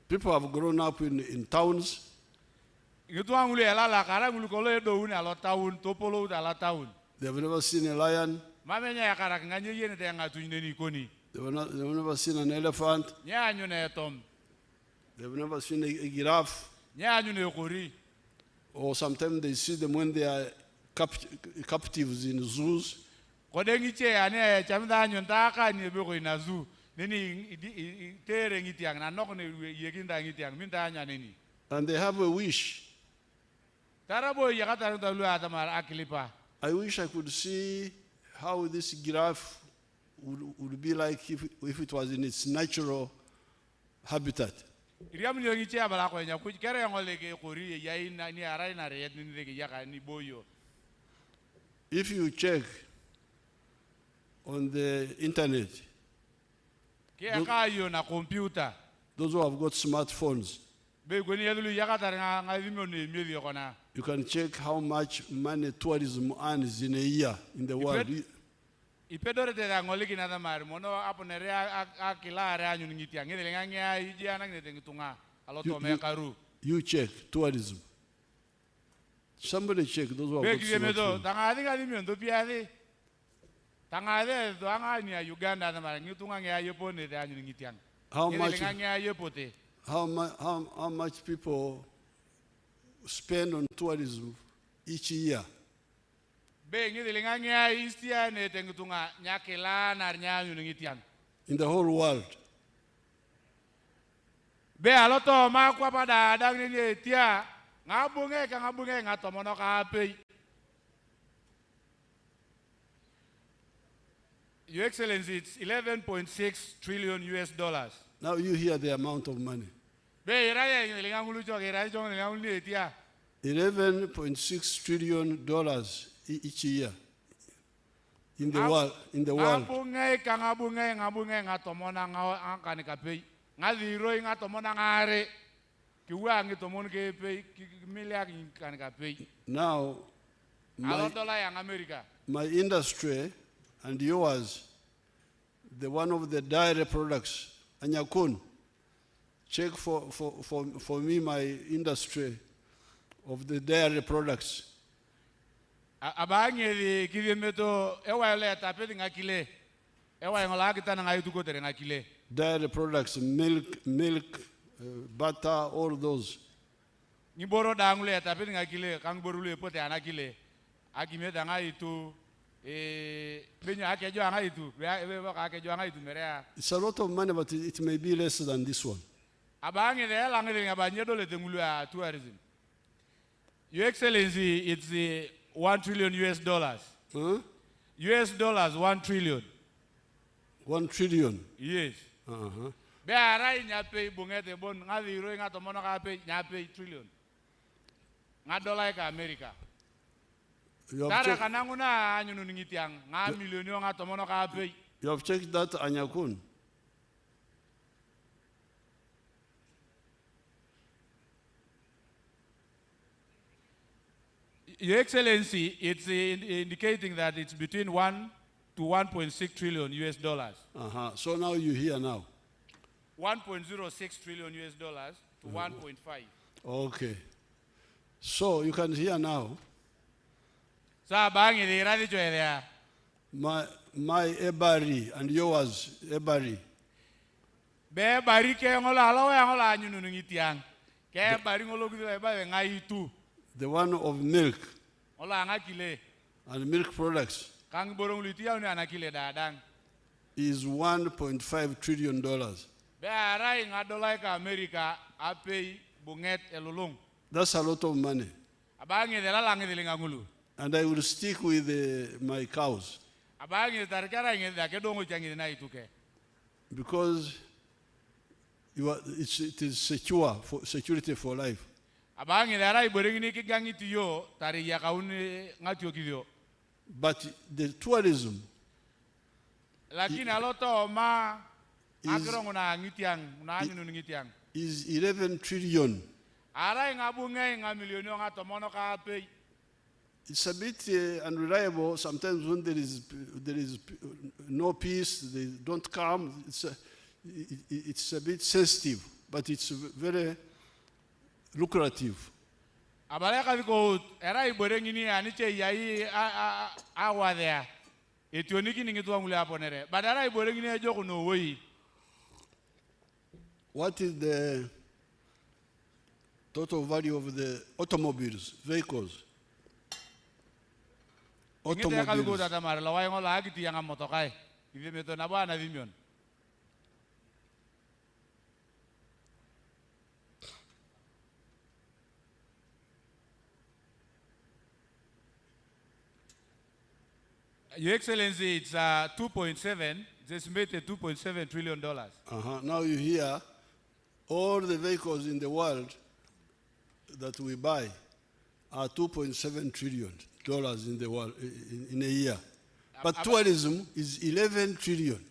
People have grown up in towns. They have never seen a lion. They've never seen an elephant. They've never seen a giraffe. Or sometimes they see them when they are captives in zoos. And they have a wish. I wish I could see how this giraffe would be like if it was in its natural habitat. If you check on the internet, those who have got smartphones, you can check how much money tourism earns in a year in the world. You check tourism. Somebody check those who have got smartphones. How much people spend on tourism each year? In the whole world. Your Excellency, it's 11.6 trillion US dollars. Now you hear the amount of money. 11.6 trillion dollars each year in the world. Now, my industry and yours, the one of the dairy products, Anyakun, check for me my industry of the dairy products. Dairy products, milk, butter, all those. It's a lot of money, but it may be less than this one. Your Excellency, it's 1 trillion US dollars. Huh? US dollars, 1 trillion. 1 trillion? Yes. Uh-huh. Trillion. America. You have checked that, Anyakun? Your Excellency, it's indicating that it's between 1 to 1.6 trillion US dollars. Uh-huh. So now you hear now. 1.06 trillion US dollars to 1.5. Okay. So you can hear now. my Ebari and yours, Ebari. Be bari ke ngola alo ya ngola nyunu ngitiang. Ke bari ngolo kile ba ngai tu. The one of milk Ngola ngakile. and milk products Kang borong litia ni anakile dadang. is $1.5 trillion. Be arai ngadola ka America apei bunget elulung. That's a lot of money. Abangi de la langi de ngulu. And I will stick with my cows Abangi tarkara ngi da ke dongo changi na ituke. because it is secure for security for life. Abangi de arai boreng ni ki gangi tiyo tari ya kauni ngatio kidio. But the tourism Lakini aloto ma akro nguna ngitiang na nyunu ngitiang. is 11 trillion. Arai ngabunge ngamilioni ngatomono ka apei. It's a bit unreliable. Sometimes when there is no peace, they don't come. It's a bit sensitive, but it's very lucrative. Abale ka ko era iboreng ni aniche yai awa there. Etioniki ningi tuwa mule aponere. Badara iboreng ni ejo no woi. What is the total value of the automobiles, vehicles? Ngite ka ko Automobiles. tata mar la wai ngola agiti yang motokai. Ibe meto na bana vimion. Your Excellency, it's 2.7. It's estimated $2.7 trillion. Now you hear all the vehicles in the world that we buy are $2.7 trillion in the world in a year. But tourism is 11 trillion.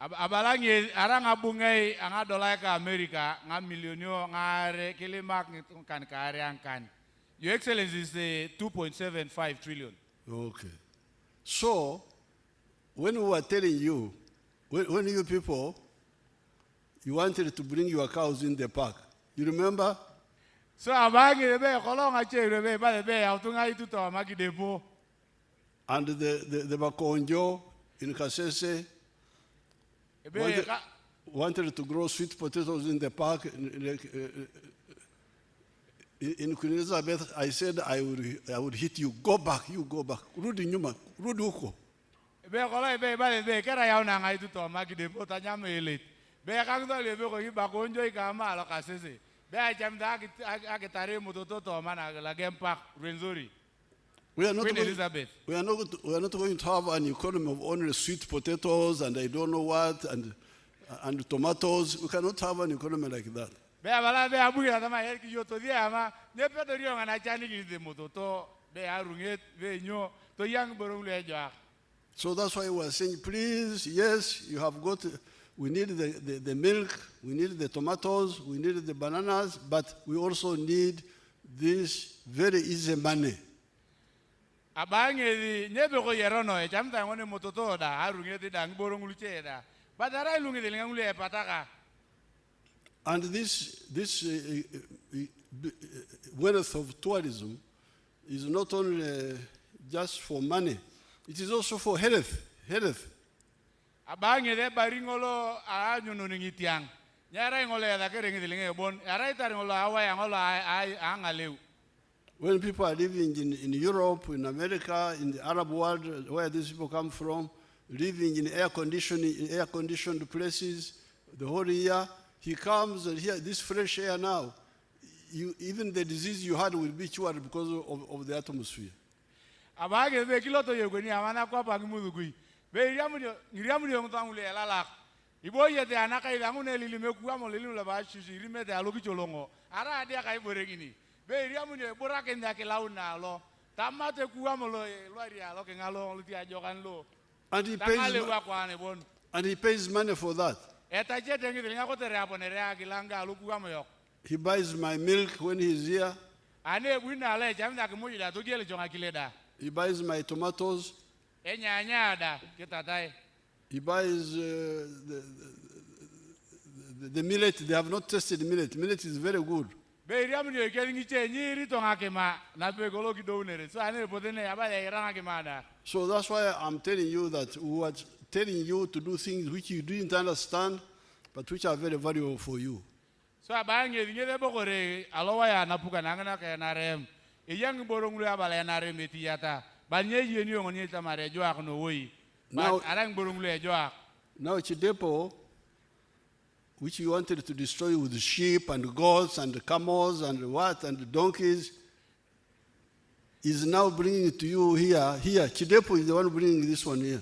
Abalangi aranga bungai anga dola ka America nga milionyo ngare kilimak kan kare angkan. Your Excellency is 2.75 trillion. Okay. So, when we were telling you, when you people, you wanted to bring your cows in the park, you remember? So abangi rebe kolonga che rebe ba rebe autunga itu to ma Kidepo. And the Bakonjo in Kasese wanted to grow sweet potatoes in the park. In Queen Elizabeth, I said I would hit you. Go back, you go back. Rudi nyuma, rudi huko. Be kola be ba rebe kera ya una nga itu to ma Kidepo tanya melet. Be ka ndo le be ko hi ba konjo ikama lo kasese. Be ajam da akitare mutoto to mana la game park Rwenzori. We are not Queen going, Elizabeth. we are not going to have an economy of only sweet potatoes and I don't know what and tomatoes. We cannot have an economy like that. Be abala be abuya tama yer ki yoto dia ma ne pedo rio ngana chani ki de mutoto be arunget be nyo to yang borong le jwa. So that's why we are saying, please, yes, you have got, we need the milk, we need the tomatoes, we need the bananas, but we also need this very easy money. Abange di nyebe ko yerono e chamta ngone mutoto da arunget da ngborong luche da. Badara ilungi de ngule e pataka. And this wealth of tourism is not only just for money, it is also for health. Abange de baringolo a nyunu ngitiang. Nyara ngole da kere ngi de bon. Ara itar ngolo awa ya ngolo angaleu. When people are living in Europe, in America, in the Arab world, where these people come from, living in air-conditioned places the whole year, he comes and here, this fresh air now, even the disease you had will be cured because of the atmosphere. Abage be kiloto yegoni amana kwa pa ngimudugui. Be iriamu ngtangule lalak. Ibo yete anaka ilangune lilime kuwa mo lilu la ba shishi rimete aloki cholongo. Ara dia kai borengini. Be iriamu ne borake ndake launa lo. Tamate kuwa mo lo ria lo ke ngalo luti ajokan lo. And he pays money for that. He buys my milk when he's here. He buys my tomatoes. He buys the millet. They have not tested millet. Millet is very good. So that's why I'm telling you that we are telling you to do things which you didn't understand, but which are very valuable for you. So abange ngene bogore alowa ya napuka nangana ka NRM. Iyang boronglu abala NRM etiyata. Banye yeni ngoni tamare jo akno woi. Now arang boronglu ejo ak. Now Kidepo, which you wanted to destroy with sheep and goats and camels and what and donkeys, is now bringing it to you here. Here, Kidepo is the one bringing this one here.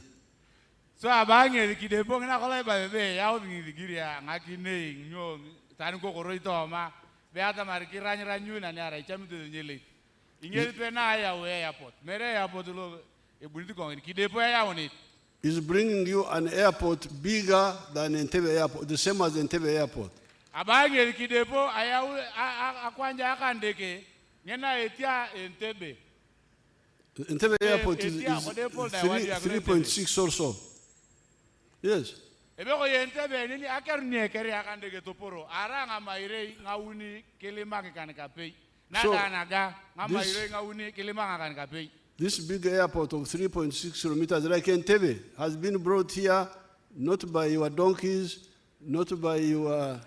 So abange Kidepo ngina kola ba be yawo ngi giria ngakine nyo tan ko koroito ma be ata mar kirany ranyu na ne ara chamitu nyele. Ingeli pe na ya we airport. Mere airport lo e buniti ko Kidepo ya woni. Is bringing you an airport bigger than Entebbe Airport, the same as Entebbe Airport. Abange Kidepo ayawu akwanja akandeke ngena etia Entebbe. Entebbe Airport is 3.6 or so. Yes. Ebe ko Entebbe nini akarnie kere akandeke toporo aranga maire ngawuni kelema kan kapei. Nada naga ngamaire ngawuni kelema kan kapei. This big airport of 3.6 kilometers, like Entebbe, has been brought here not by your donkeys, not by your...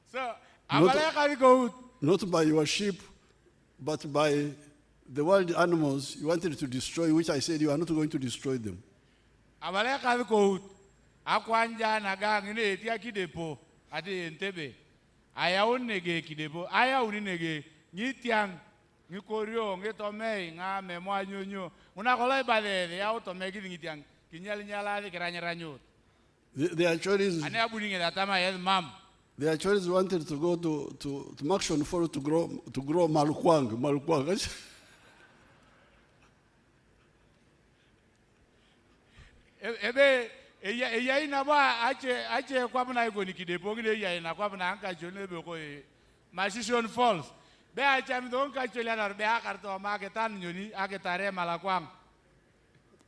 So, not by your sheep, but by the wild animals you wanted to destroy, which I said you are not going to destroy them. Akwanja naga ngine etia Kidepo ati Entebbe. Aya unege Kidepo, aya uninege nyitiang ngikorio ngitome nga memwa nyonyo. Una kola ibade ya utome ngitiang kinyali nyala kiranyaranyo. The actuaries ane abuninge datama yes mam. The actuaries wanted to go to Maxon for to grow malukwang. Ebe eya ina ba ache kwa bana iko ni Kidepo ngile ya ina kwa bana anka jone be ko Masishon Falls be acha mi don ka chele na be akarto ma ke tan nyoni aketare malakwang.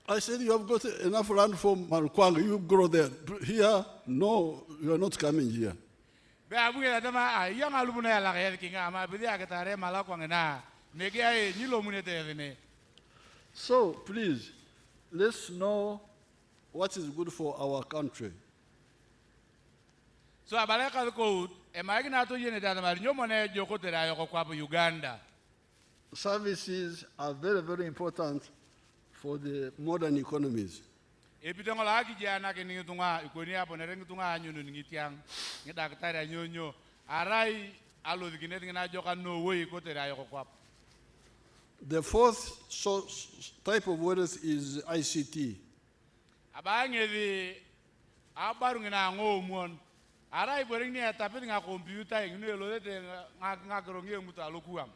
I said you have got enough land for Malukwang, you grow there. Here, no, you are not coming here. Be abu ya dama yang alubuna ya la ya kinga ma be aketare malakwang na mege ai ni lo munete ne. So please, let's know what is good for our country. So abaleka ko e magina to yene dada mar nyomo ne joko tera yo kwa Uganda. Services are very, very important for the modern economies. E bitongo la ki jana ke ni tunga ikoni apo ne rengi tunga anyunu ni tiang ni daktari anyonyo arai alo dikine ngina joka no wo ko tera yo kwa. The fourth type of wealth is ICT. Abange di abaru ngina ngomon arai boring ni tapi nga computer ngine lo de nga grongi mutu alokuam.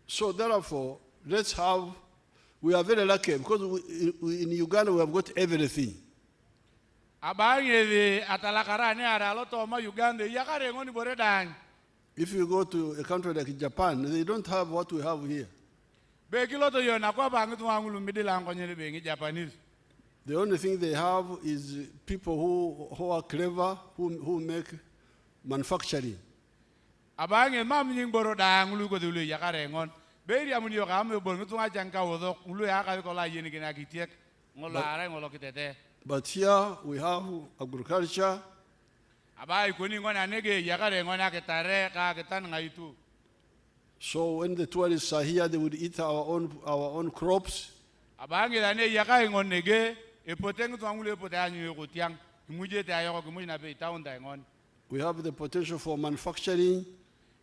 So therefore, we are very lucky because in Uganda we have got everything. Abange di atalakara ni ara lo to ma Uganda yakare ngoni boredan. If you go to a country like Japan, they don't have what we have here. Be kiloto yo na kwa bangu tuangulu midila ngonyele be Japanese. The only thing they have is people who are clever, who make manufacturing. Abange mam nying boroda ngulu ko dulu yakare ngon. Beri amuni yo kam bo ngutunga janka wodo ngulu yakare ko la yeni kina kitiek ngolo are ngolo kitete. But here we have agriculture. Abai koni ngona nege yakare ngona ketare ka ketan ngaitu. So when the tourists are here, they would eat our own crops. Abange la ne yakare ngon nege epotengu tuangulu epotanyu ko tiang muje te ayo ko mujina be taunda ngon. We have the potential for manufacturing.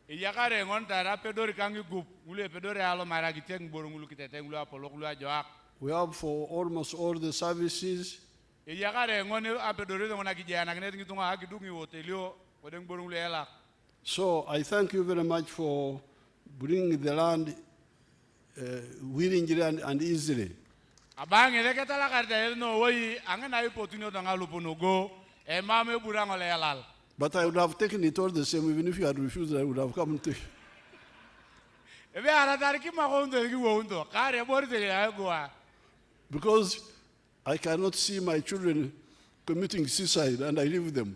Yakare ngon tara pedori kangi gup ngulu pedori alo maragi teng borungulu kitete ngulu apolo ngulu ajoak. We have for almost all the services. Yakare ngon apedori ngona kijana kene ngitunga akidungi hotelio odeng borungulu ela. So I thank you very much for bringing the land willingly and easily. Abange leke tala karte no woi angena ipotunyo tanga lupuno go e mame burango le elal. But I would have taken it all the same, even if you had refused, I would have come to you. Because I cannot see my children committing suicide and I leave them.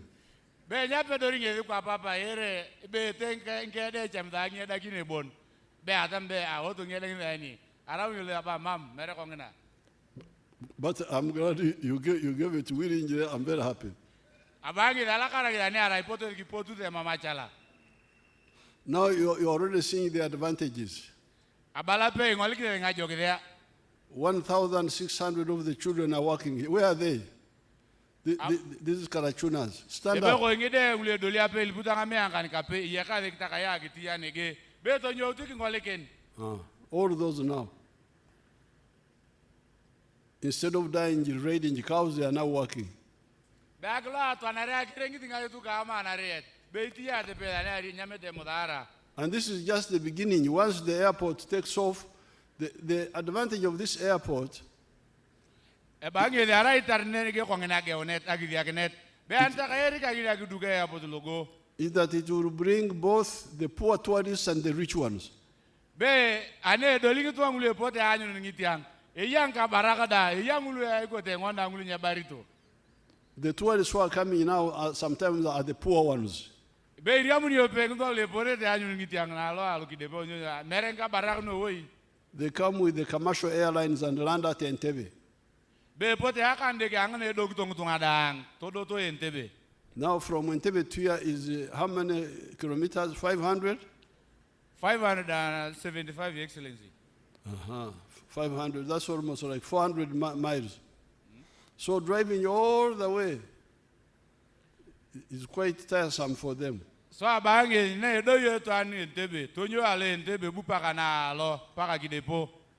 Around you about mom, Merekongena. But I'm glad you gave it to Willing. I'm very happy. Abangi Alakara Yanara, I put the Mama Chala. Now you're already seeing the advantages. Abala paying only getting a joke there. 1,600 of the children are working. Where are they? This is Karachunas. Stand up. All those now. Instead of dying, raiding cows, they are now working. And this is just the beginning. Once the airport takes off, the advantage of this airport is that it will bring both the poor tourists and the rich ones. The tourists who are coming now sometimes are the poor ones. They come with the commercial airlines and land at Entebbe. Now from Entebbe to here is how many kilometers? 500? 575, Your Excellency. 500, that's almost like 400 miles. So driving all the way is quite tiresome for them. So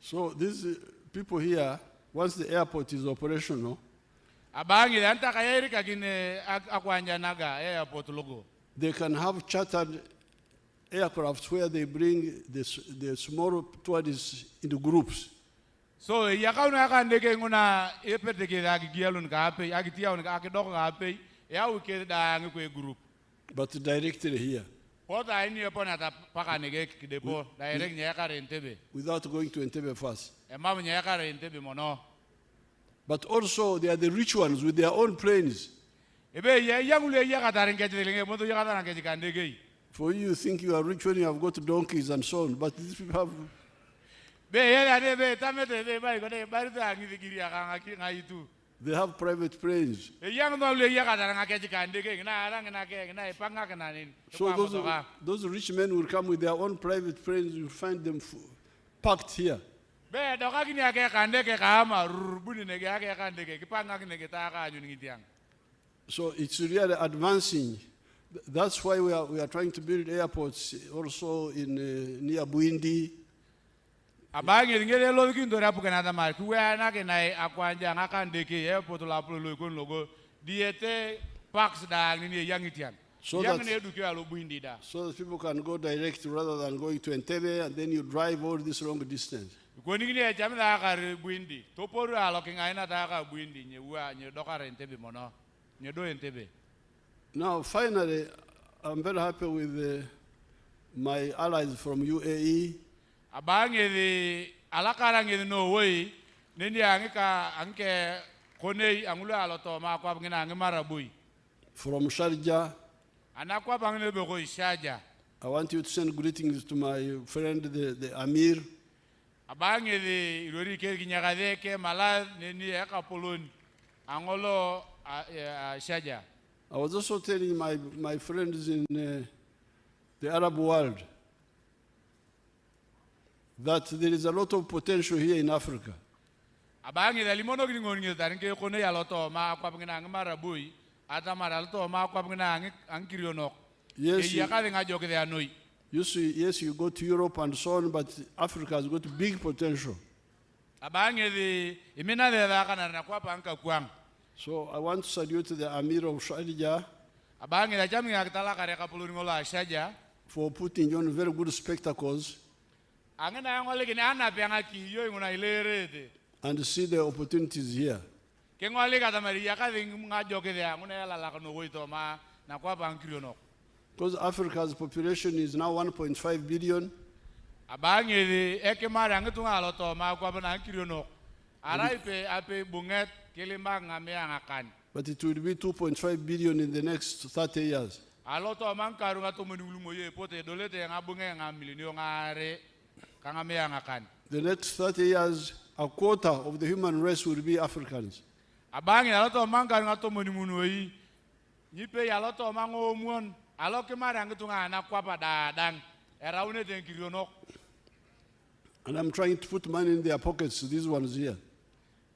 So these people here, once the airport is operational, they can have chartered aircrafts where they bring the small tourists into groups. So group. But directly here. Without going to Entebbe first. But also they are the rich ones with their own planes. For you think you are rich when you have got donkeys and so on, but these people have. They have private planes. So those rich men will come with their own private planes. You find them parked here. So it's really advancing. That's why we are trying to build airports also in near Buindi. So that people can go direct rather than going to Entebbe and then you drive all this long distance. Now, finally, I'm very happy with my allies from UAE. From Sharjah. I want you to send greetings to my friend, the Amir. I was also telling my friends in the Arab world that there is a lot of potential here in Africa. Yes, you go to Europe and so on, but Africa has got big potential. So I want to salute the Amir of Sharjah for putting on very good spectacles and see the opportunities here. Because Africa's population is now 1.5 billion. But it will be 2.5 billion in the next 30 years. the next 30 years, a quarter of the human race will be Africans. Abangi aloto manga ngato moni munoi. Nipe yaloto mango muon. Aloke marang tunga na kwapa dadang. Eraune tenkirionok. And I'm trying to put money in their pockets, these ones here.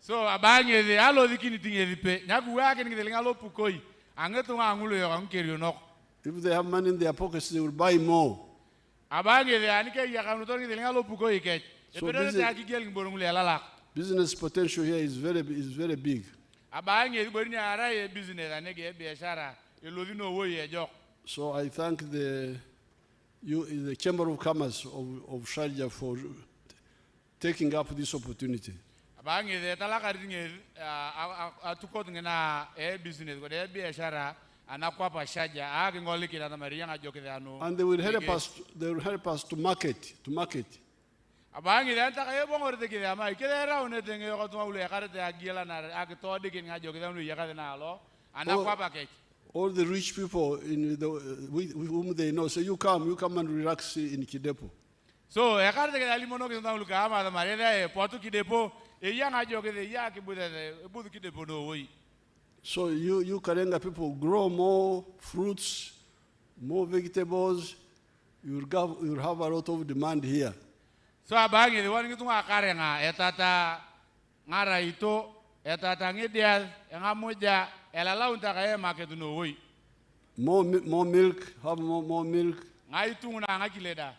So abangi the alo dikini tinge dipe. Nyaku wake ni telinga lo pukoi. Angetunga angulo yo angkirionok. If they have money in their pockets, they will buy more. Abangi the anike yakanuto ni telinga lo pukoi kech. So business potential here is very big. So I thank the Chamber of Commerce of Sharjah for taking up this opportunity. And they will help us to market. Abangi danta kayo bongor te kide ama ikede ra one te nge ko tuma ule yakare te agila na agto dikin nga jogi danu yakade na lo anakwa package. All the rich people in whom they know say you come and relax in Kidepo. So yakare te kide limono ke tuma ule ka ama da mare da portu Kidepo e yanga jogi de ya ke budu Kidepo no woi. So you Karenga people grow more fruits, more vegetables, you'll have a lot of demand here. So abangi the one ngitunga karenga etata ngara ito etata ngidia ngamuja elala untaka e market no woi. More milk, have more milk. Ngaitunguna ngakileda.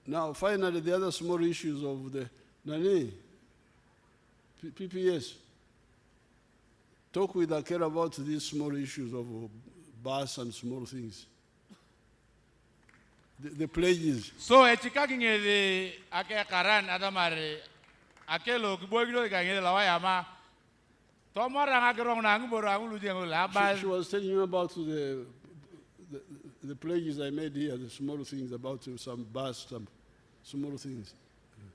Now finally the other small issues of the PPS. Talk with Akera about these small issues of bus and small things. The pledges. So echikaking the akekaran adamare akelo kibogilo ikangele lawayama tomara ngagerong nanguboro angulu jengo laba. She was telling you about the pledges I made here, the small things about some bus, some small things.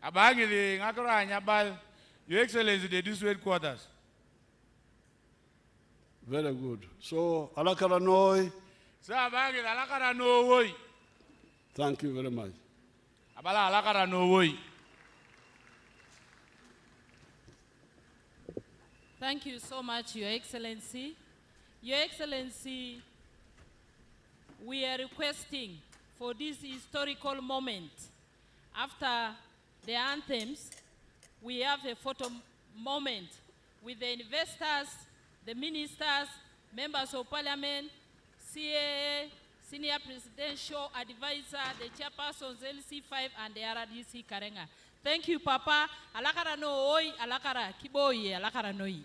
Abangi the ngageranya ba Your Excellency the district headquarters. Very good. So alakara noi. So abangi alakara no woi. Thank you very much. Abala alakara no woi. Thank you so much, Your Excellency. Your Excellency, we are requesting for this historical moment. After the anthems, we have a photo moment with the investors, the ministers, members of parliament, CAA, Senior Presidential Advisor, the chairpersons LC5 and the RDC Karenga. Thank you, Papa. Alakara no oi, alakara kiboi, alakara noi.